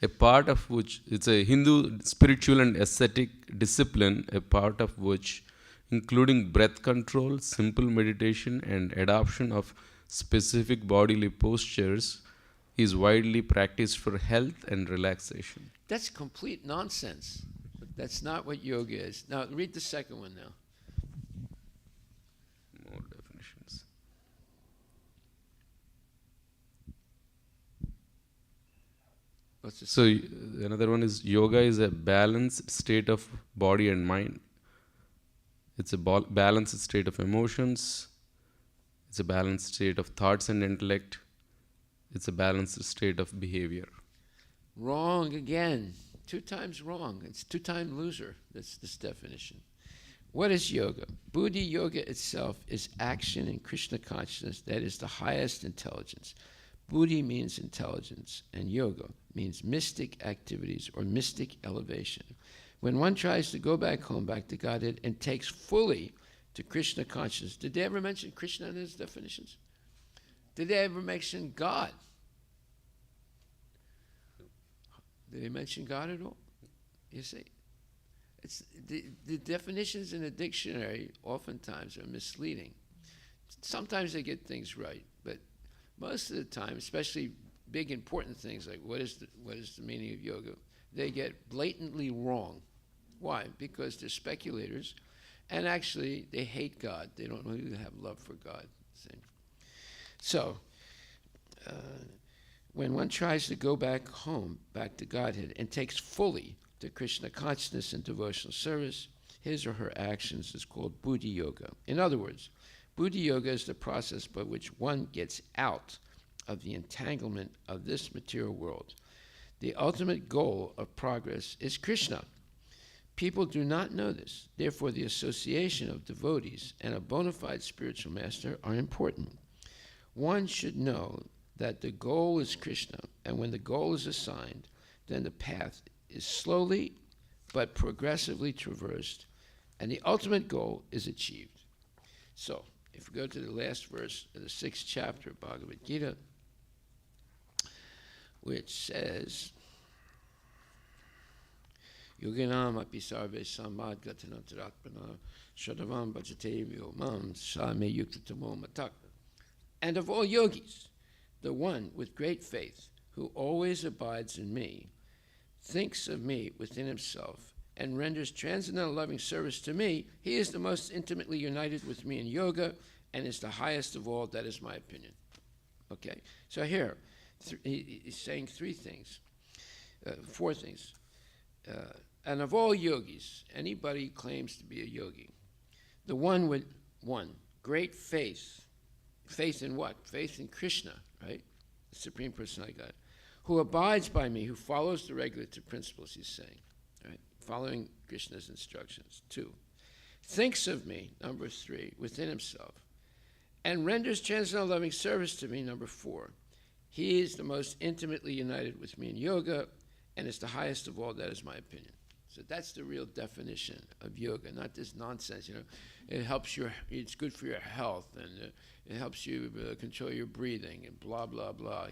A part of which, it's a Hindu spiritual and ascetic discipline, a part of which, including breath control, simple meditation, and adoption of specific bodily postures, is widely practiced for health and relaxation. That's complete nonsense. That's not what yoga is. Now, read the second one now. More definitions. What's the So another one is yoga is a balanced state of body and mind. It's a balanced state of emotions. It's a balanced state of thoughts and intellect. It's a balanced state of behavior. Wrong again. 2 times wrong. It's 2-time loser. That's this definition. What is yoga? Buddhi Yoga itself is action in Krishna consciousness that is the highest intelligence. Buddhi means intelligence, and yoga means mystic activities or mystic elevation. When one tries to go back home, back to Godhead, and takes fully to Krishna consciousness. Did they ever mention Krishna in his definitions? Did they ever mention God? Did they mention God at all? You see, it's the definitions in the dictionary oftentimes are misleading. Sometimes they get things right, but most of the time, especially big important things like what is the meaning of yoga, they get blatantly wrong. Why? Because they're speculators, and actually they hate God. They don't really have love for God. See? So, when one tries to go back home, back to Godhead, and takes fully to Krishna consciousness and devotional service, his or her actions is called Buddhi Yoga. In other words, Buddhi Yoga is the process by which one gets out of the entanglement of this material world. The ultimate goal of progress is Krishna. People do not know this. Therefore, the association of devotees and a bona fide spiritual master are important. One should know that the goal is Krishna, and when the goal is assigned, then the path is slowly but progressively traversed, and the ultimate goal is achieved. So, if we go to the last verse of the 6th chapter of Bhagavad Gita, which says, Yoginam api sarve samad gatanantaratmana shadavam bhajate vyomam same yuktatamo matak. And of all yogis, the one with great faith, who always abides in me, thinks of me within himself, and renders transcendental loving service to me, he is the most intimately united with me in yoga, and is the highest of all. That is my opinion. Okay, so here, he's saying four things. And of all yogis, anybody claims to be a yogi, the one with great faith. Faith in what? Faith in Krishna, right? The Supreme Personality of God. Who abides by me, who follows the regulative principles, he's saying, right? Following Krishna's instructions. 2, thinks of me, number 3, within himself, and renders transcendental loving service to me, number 4. He is the most intimately united with me in yoga, and is the highest of all. That is my opinion. So that's the real definition of yoga, not this nonsense. It helps it's good for your health, and it helps you control your breathing, and blah blah blah.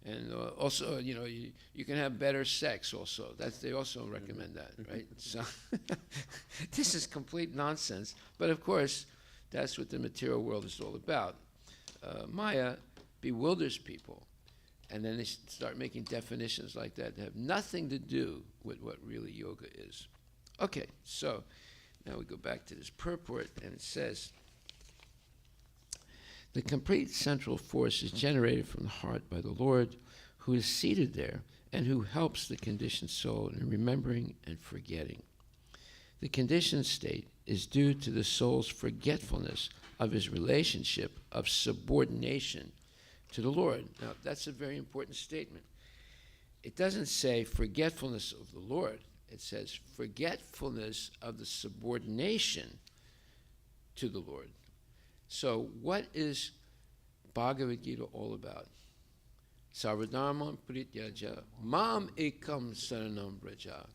And also, you can have better sex. Also, they also recommend that, right? So this is complete nonsense. But of course, that's what the material world is all about. Maya bewilders people. And then they start making definitions like that have nothing to do with what really yoga is. Okay, so now we go back to this purport, and it says, the complete central force is generated from the heart by the Lord, who is seated there, and who helps the conditioned soul in remembering and forgetting. The conditioned state is due to the soul's forgetfulness of his relationship of subordination to the Lord. Now, that's a very important statement. It doesn't say forgetfulness of the Lord. It says forgetfulness of the subordination to the Lord. So what is Bhagavad Gita all about? Sarvadharman prityaja mam ekam saranam braja.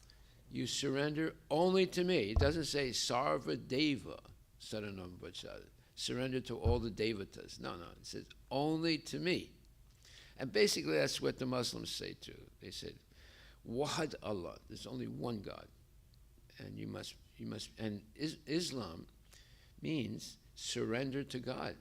You surrender only to me. It doesn't say sarvadeva saranam braja. Surrender to all the devatas. No, it says only to me. And basically that's what the Muslims say too. They said, Wahad Allah, there's only one God. And you must, and Islam means surrender to God.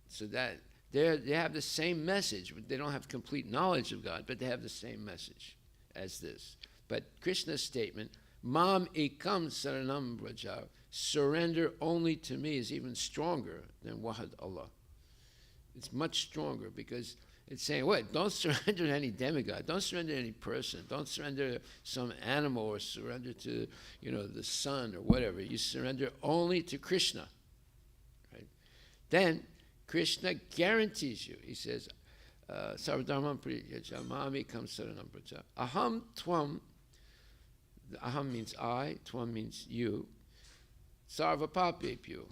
So that they have the same message. They don't have complete knowledge of God, but they have the same message as this. But Krishna's statement, Mam ekam saranam braja, surrender only to me, is even stronger than Wahad Allah. It's much stronger because it's saying, what? Don't surrender to any demigod. Don't surrender to any person. Don't surrender to some animal or surrender to, the sun or whatever. You surrender only to Krishna. Right? Then Krishna guarantees you. He says, Sarvadharman priyajamami kam saranam braja. Aham tvam. Aham means I. Tvam means you. Sarvapapepyu.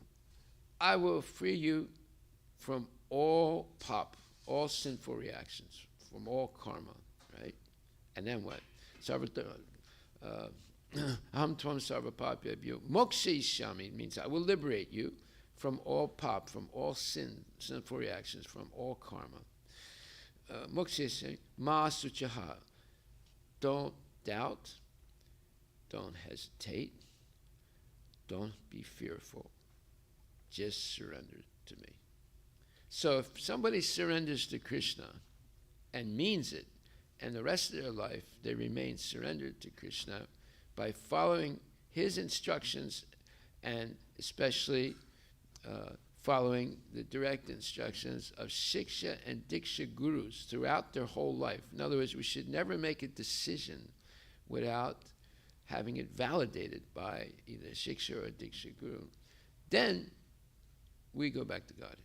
I will free you from all all sinful reactions, from all karma, right? And then what? Aham tvam sarvapapepyu. Mokshishami means I will liberate you from all from all sinful reactions, from all karma. Mokshishami ma suchaha. Don't doubt. Don't hesitate. Don't be fearful. Just surrender to me. So if somebody surrenders to Krishna and means it, and the rest of their life they remain surrendered to Krishna by following his instructions, and especially following the direct instructions of Shiksha and Diksha gurus throughout their whole life. In other words, we should never make a decision without having it validated by either Shiksha or Diksha guru. Then we go back to Godhead.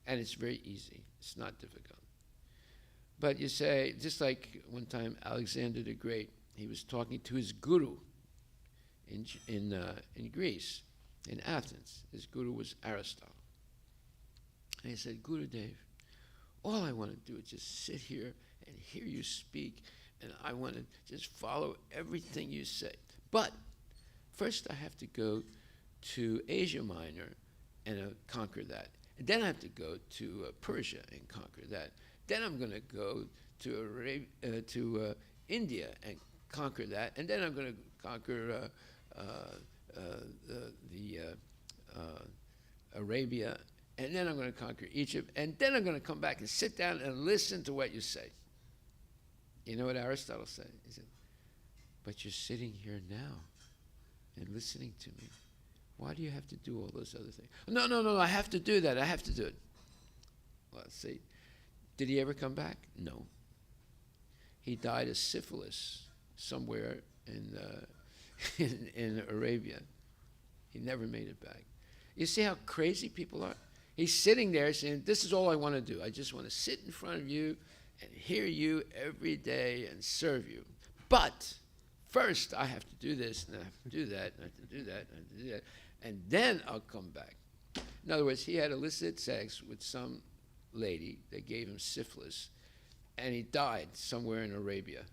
And it's very easy. It's not difficult. But you say, just like one time Alexander the Great, he was talking to his guru in Greece, in Athens. His guru was Aristotle. And he said, Gurudev, all I want to do is just sit here and hear you speak, and I want to just follow everything you say. But first I have to go to Asia Minor and conquer that. And then I have to go to Persia and conquer that. Then I'm going to go to India and conquer that. And then I'm going to conquer Arabia. And then I'm going to conquer Egypt. And then I'm going to come back and sit down and listen to what you say. You know what Aristotle said? He said, but you're sitting here now and listening to me. Why do you have to do all those other things? No, I have to do that. I have to do it. Well, see, did he ever come back? No. He died of syphilis somewhere in Arabia. He never made it back. You see how crazy people are? He's sitting there saying, this is all I want to do. I just want to sit in front of you and hear you every day and serve you. But first, I have to do this, and I have to do that, and I have to do that, and I have to do that, and then I'll come back. In other words, he had illicit sex with some lady that gave him syphilis, and he died somewhere in Arabia.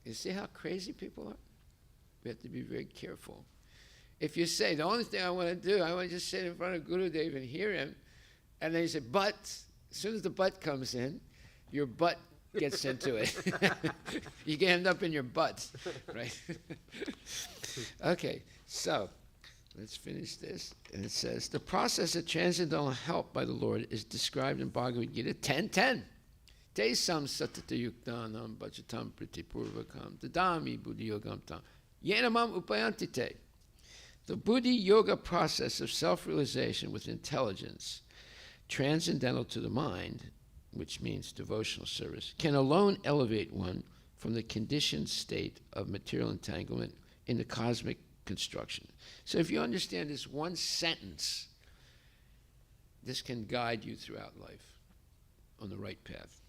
You see how crazy people are? We have to be very careful. If you say, the only thing I want to do, I want to just sit in front of Gurudev and hear him, and then you say, but, as soon as the but comes in, your butt gets into it. You can end up in your butt, right? Okay, so let's finish this. And it says, the process of transcendental help by the Lord is described in Bhagavad Gita 10:10. Te sam satata yuktanam bhajatam pritipurvakam dadami buddhi yogam tam yenamam upayanti te. The buddhi yoga process of self-realization with intelligence, transcendental to the mind, which means devotional service, can alone elevate one from the conditioned state of material entanglement in the cosmic construction. So if you understand this one sentence, this can guide you throughout life on the right path.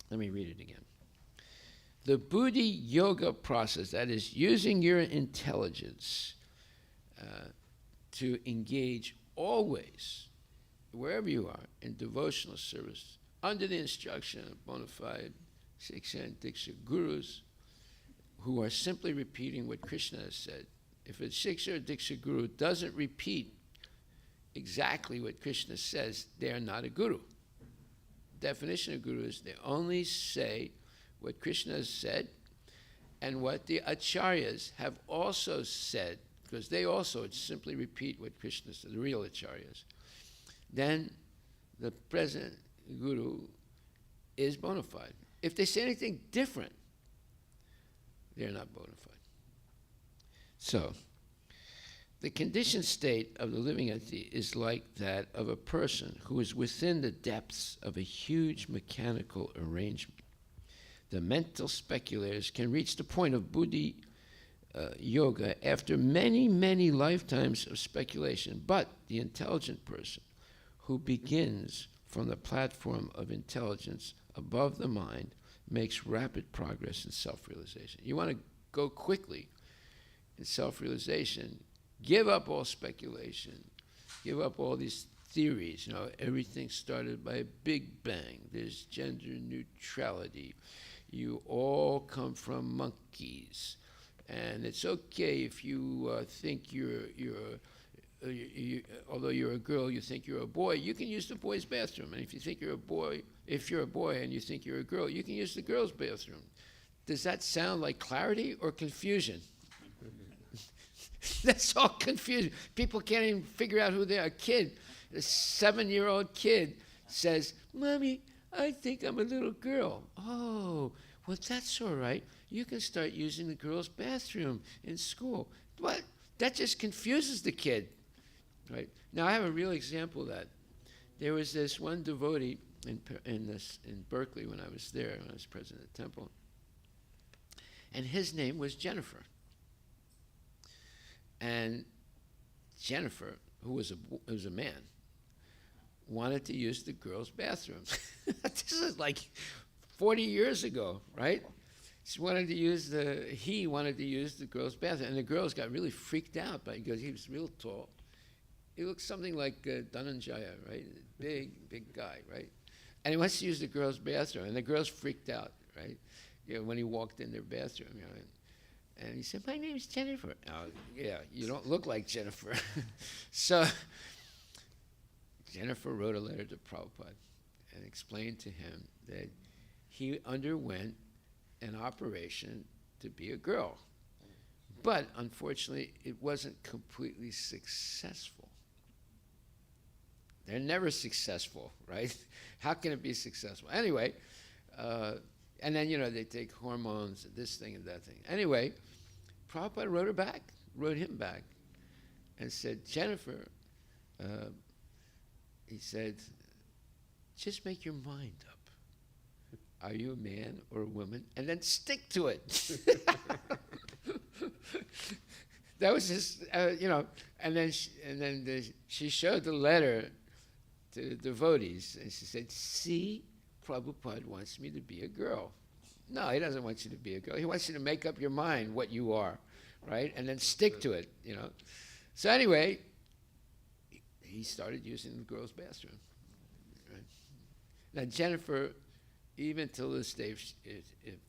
Let me read it again. The buddhi yoga process, that is using your intelligence to engage always, wherever you are, in devotional service, under the instruction of bona fide Shiksha and Diksha gurus who are simply repeating what Krishna has said. If a Shiksha or Diksha guru doesn't repeat exactly what Krishna says, they are not a guru. Definition of guru is they only say what Krishna has said and what the acharyas have also said, because they also simply repeat what Krishna said, the real acharyas. Then the present guru is bona fide. If they say anything different, they're not bona fide. So, the conditioned state of the living entity is like that of a person who is within the depths of a huge mechanical arrangement. The mental speculators can reach the point of buddhi yoga after many, many lifetimes of speculation, but the intelligent person who begins from the platform of intelligence above the mind makes rapid progress in self-realization. You want to go quickly in self-realization, give up all speculation, give up all these theories. You know, everything started by a big bang. There's gender neutrality. You all come from monkeys. And it's okay if you think although you're a girl, you think you're a boy, you can use the boy's bathroom. And if you think you're a boy, if you're a boy and you think you're a girl, you can use the girl's bathroom. Does that sound like clarity or confusion? That's all confusion. People can't even figure out who they are. A kid, A 7-year-old kid says, "Mommy, I think I'm a little girl." "Oh, well, that's all right. You can start using the girls' bathroom in school." What? That just confuses the kid, right? Now, I have a real example of that. There was this one devotee in Berkeley when I was there, when I was president of the temple, and his name was Jennifer. And Jennifer, who was a man, wanted to use the girls' bathroom. This is like 40 years ago, right? He wanted to use the girls' bathroom, and the girls got really freaked out because he was real tall. He looked something like Dhananjaya, right? Big guy, right? And he wants to use the girls' bathroom, and the girls freaked out, right? When he walked in their bathroom, and he said, "My name's Jennifer." "Oh, yeah, you don't look like Jennifer." So Jennifer wrote a letter to Prabhupada and explained to him that he underwent an operation to be a girl. But unfortunately, it wasn't completely successful. They're never successful, right? How can it be successful? Anyway, and then, they take hormones, this thing and that thing. Anyway, Prabhupada wrote him back, and said, "Jennifer," he said, "just make your mind up. Are you a man or a woman? And then stick to it." That was just, and then she showed the letter to the devotees, and she said, "See, Prabhupada wants me to be a girl." No, he doesn't want you to be a girl. He wants you to make up your mind what you are, right? And then stick to it, So anyway, he started using the girls' bathroom. Right? Now, Jennifer, even till this day, if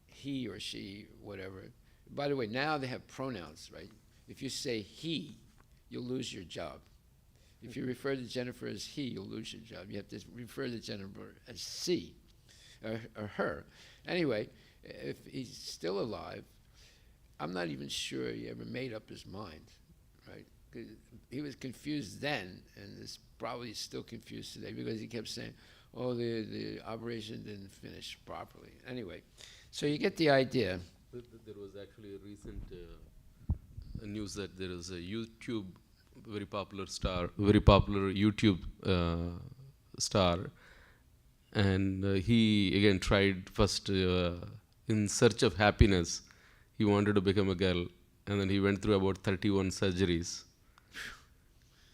he or she, whatever, by the way, now they have pronouns, right? If you say he, you'll lose your job. If you refer to Jennifer as he, you'll lose your job. You have to refer to Jennifer as she, or her. Anyway, if he's still alive, I'm not even sure he ever made up his mind, right? 'Cause he was confused then, and is probably still confused today, because he kept saying, "Oh, the operation didn't finish properly." Anyway, so you get the idea. There was actually a recent news that there is a very popular YouTube star, and he again tried first in search of happiness. He wanted to become a girl, and then he went through about 31 surgeries.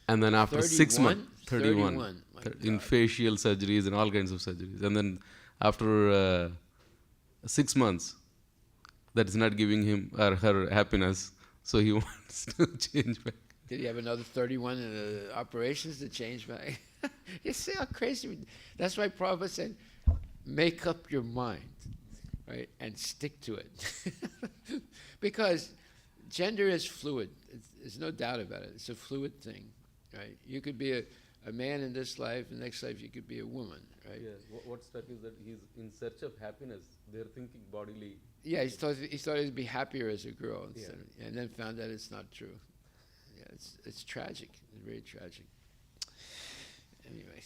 And then after 6 months, 31 in facial surgeries and all kinds of surgeries. And then after 6 months, that is not giving him or her happiness, so he wants to change back. Did he have another 31 operations to change back? You see how crazy. That's why Prabhupada said, "Make up your mind, right, and stick to it." Because gender is fluid. There's no doubt about it. It's a fluid thing, right? You could be a man in this life, the next life you could be a woman, right? Yeah. What struck is that he's in search of happiness. They're thinking bodily. Yeah, he thought he'd be happier as a girl, and then found out it's not true. Yeah, it's tragic. It's very tragic. Anyway,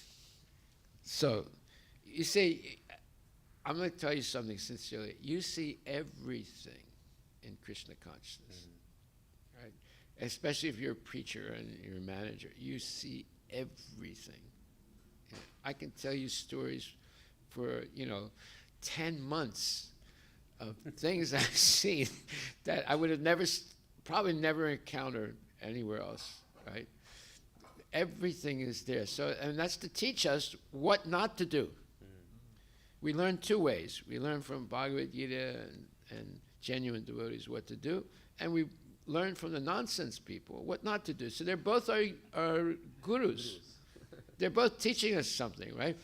so you see, I'm going to tell you something sincerely. You see everything in Krishna consciousness, right? Especially if you're a preacher and you're a manager, you see everything. I can tell you stories for 10 months of things I've seen that I would have probably never encountered anywhere else, right? Everything is there. So, and that's to teach us what not to do. We learn two ways. We learn from Bhagavad Gita and genuine devotees what to do, and we learn from the nonsense people what not to do. So they're both our gurus. They're both teaching us something, right?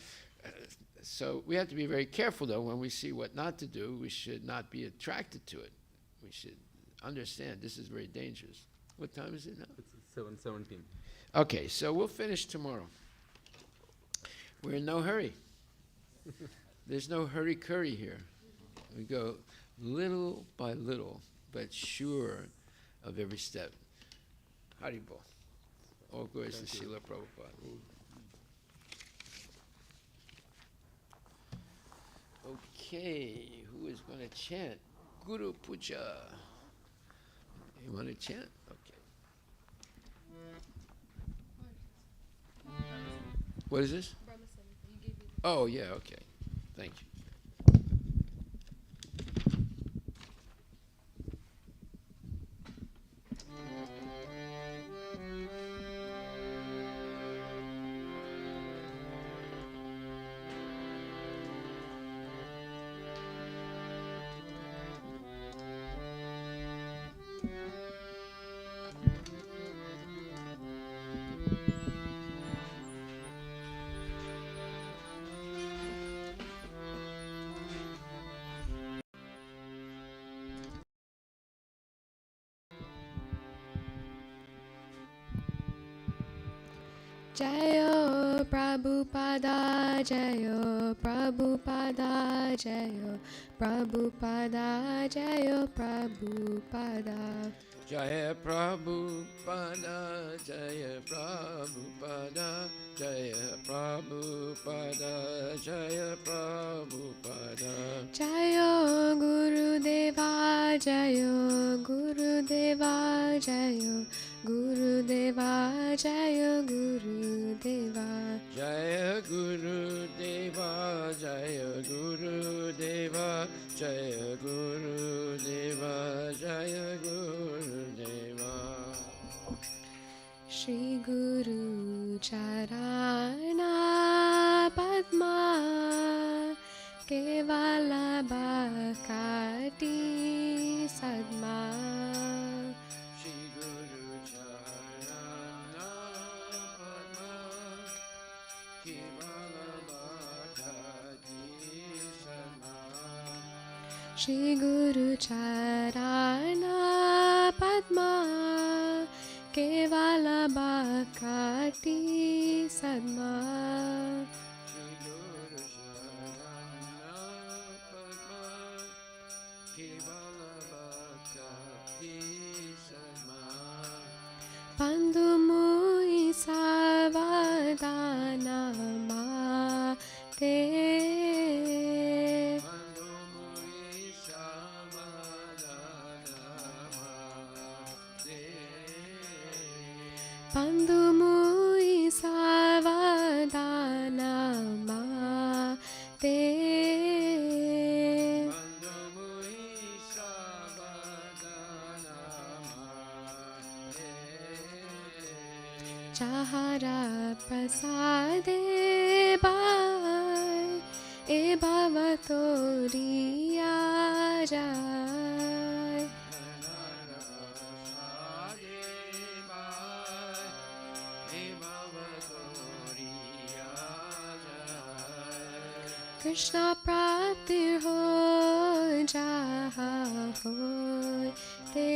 So we have to be very careful, though, when we see what not to do. We should not be attracted to it. We should understand this is very dangerous. What time is it now? It's 7:17. Okay, so we'll finish tomorrow. We're in no hurry. There's no hurry-curry here. We go little by little, but sure of every step. Haribol. All glories to Srila Prabhupada. Okay, who is going to chant? Guru Puja. You want to chant? Okay. What is this? Oh, yeah, okay. Thank you. Jayo Prabhupada, Jayo Prabhupada, Jayo Prabhupada, Jayo Prabhupada. Jaya Prabhupada, Jaya Prabhupada, Jaya Prabhupada, Jaya Prabhupada. Jayo Gurudeva, Jayo Gurudeva, Jayo Gurudeva, Jayo Gurudeva. Jaya Gurudeva, Jaya Gurudeva, Jaya Gurudeva, Jaya Gurudeva. Shri Guru Charana Padma Kevala Bhakati Sadma. Shri Guru Charana Padma Kevala Bhakati Sadma. Shri Guru Charana Padma Kevala Bhakati Sadma. Shri Guru Charana Padma Kevala Bhakati Sadma. Pandumui Savadana Mate. Mandumuri Samadhanamate. Pandumui Savadana Mate. Mandumuri Samadhanamate. Chahara Prasade Bhai E Bhavatoriya Jai. Krishna Prapti Ho Jaha Hoy Te.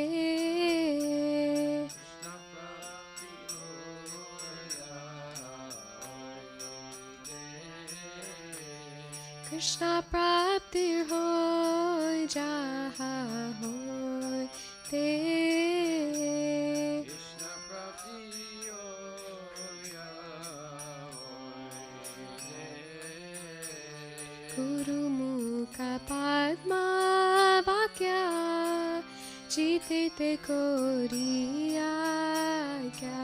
Krishna Prapti Hoy Jaha Hoy Te. Guru Mukha Padma Vakya Chite Te Koriya Kya.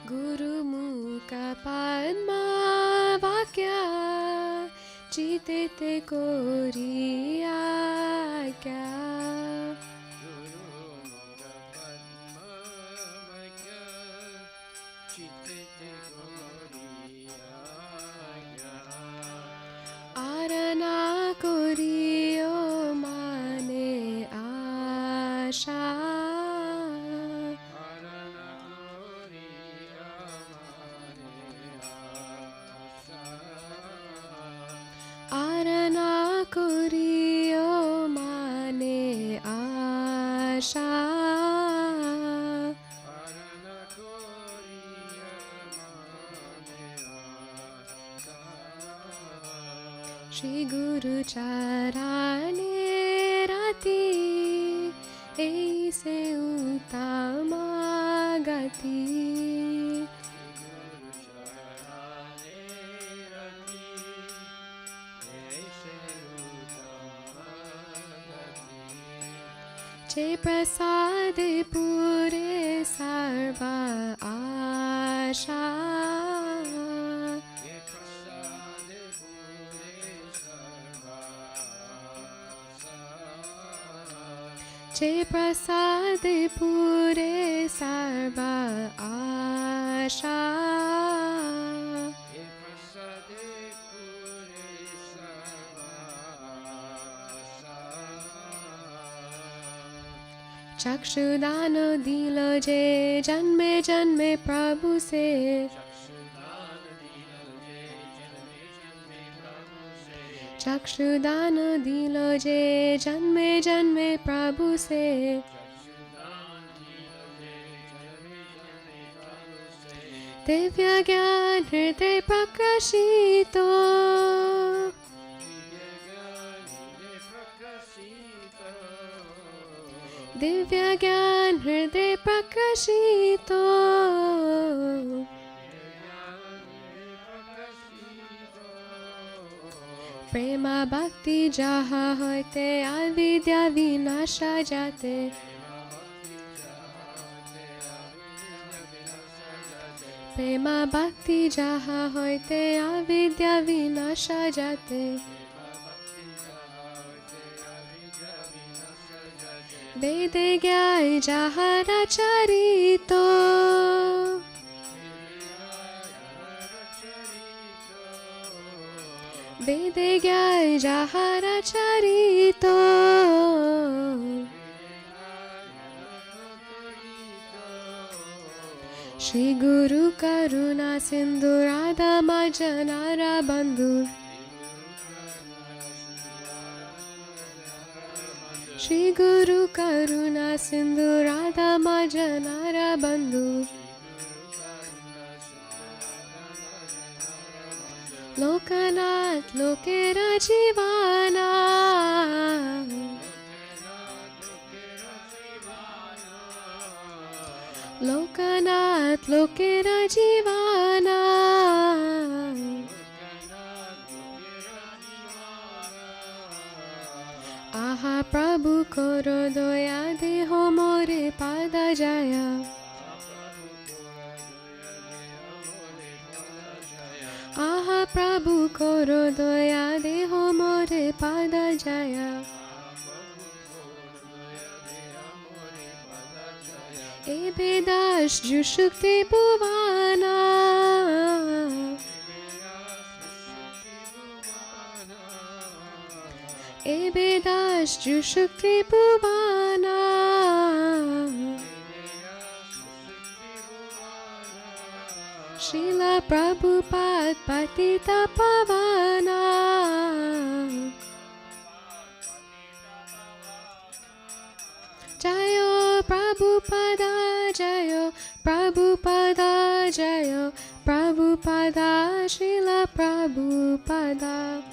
Guru Mukha Padma Vakya Chite Te Koriya Kya. Arana Koriyo Mane Asha. Arana Koriyo Mane Asha. Shri Guru Charane Rati Aise Uttama Gati Che Prasad Pure Sarva Asha Che Prasad Pure Sarva Asha चक्षुदान दिलो जे जन्मे जन्मे प्रभु से चक्षुदान दिलो जे जन्मे जन्मे प्रभु से दिव्य ज्ञान हृदय प्रकाशितो दिव्य ज्ञान हृदय प्रकाशितो प्रेमा भक्ति जहाँ होते अविद्या विनाशा जाते प्रेमा भक्ति जहाँ होते अविद्या विनाशा जाते वेद ज्ञाय जहाँ चरितो वेद ज्ञाय जहाँ चरितो श्री गुरु करुणा सिंधु राधा मजनारा बंधु श्री गुरु करुणा सिंधु राधा मजनारा बंधु लोकनाथ लोकेरा जीवाना लोकनाथ लोकेरा जीवाना आहा प्रभु करो दया देहो मोरे पाद जाया आहा प्रभु करो दया देहो मोरे पाद जाया ए बेदास जुशुक्ति भुवाना ए Vedas जुशुक्ति Bhuwana Srila Prabhupada Patita Pavana Jayo Prabhupada Jayo Prabhupada Jayo Prabhupada Srila Prabhupada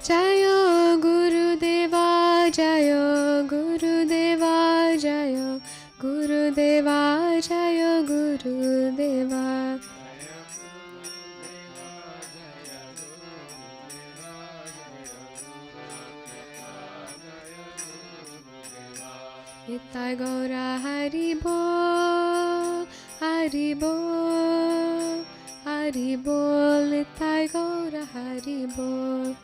Jayo Gurudeva Jayo Gurudeva Jayo Gurudeva Jayo Gurudeva Nitai Gaura Haribo Haribo Haribo Nitai Gaura Haribo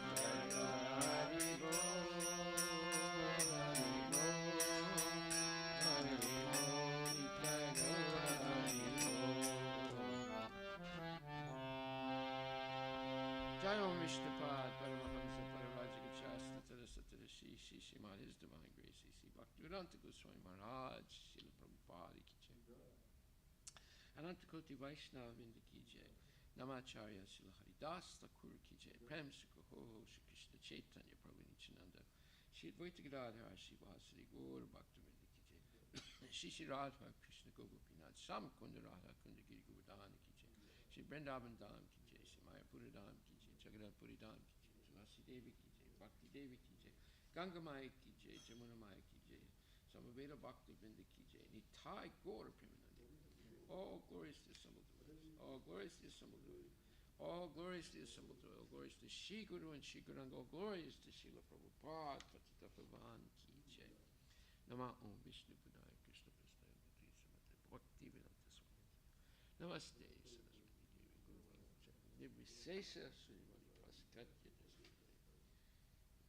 Anantakoti Vaishnava Vinda ki jai, Namacharya Srila Haridas Thakur ki jai, Prem Sukho Ho Shri Krishna Chaitanya Prabhu Nityananda, Shri Advaita Gadadhara Shri Vasari Gaur Bhakta Vinda ki jai. Shishi Radha Krishna Gopinath Sam Kunda Radha Kunda Giri Govardhana Ki Jai. Shri Vrindavan Dham Ki Jai. Shri Mayapura Dham Ki Jai. Jagannath Puri Dham Ki Jai. Tulasi Devi Ki Jai. Bhakti Devi Ki Jai. Ganga Maya Ki Jai. Jamuna Maya Ki Jai. Samaveda Bhakti Vrinda Ki Jai. Nitai Gaura Premanandi. All glories to the assembled devotees. All glories to the assembled devotees. All glories to the assembled devotees. All glories to Shri Guru and Shri Guranga. All glories to Srila Prabhupada. Patita Pavan Ki Jai. Nama Om Vishnu Padaya Krishna Prasthaya Bhakti Vedanta Swami. Namaste Saraswati Devi Guru Bhagavata Nirvisesa Srimati Paskatya Dasya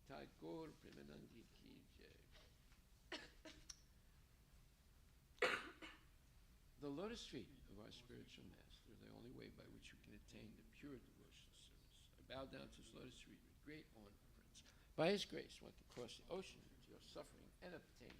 Tagore Premanandi Ki Jai. The lotus feet of our spiritual master are the only way by which we can attain the pure devotional service. I bow down to his lotus feet with great honor, friends. By his grace, one can cross the ocean of suffering and obtain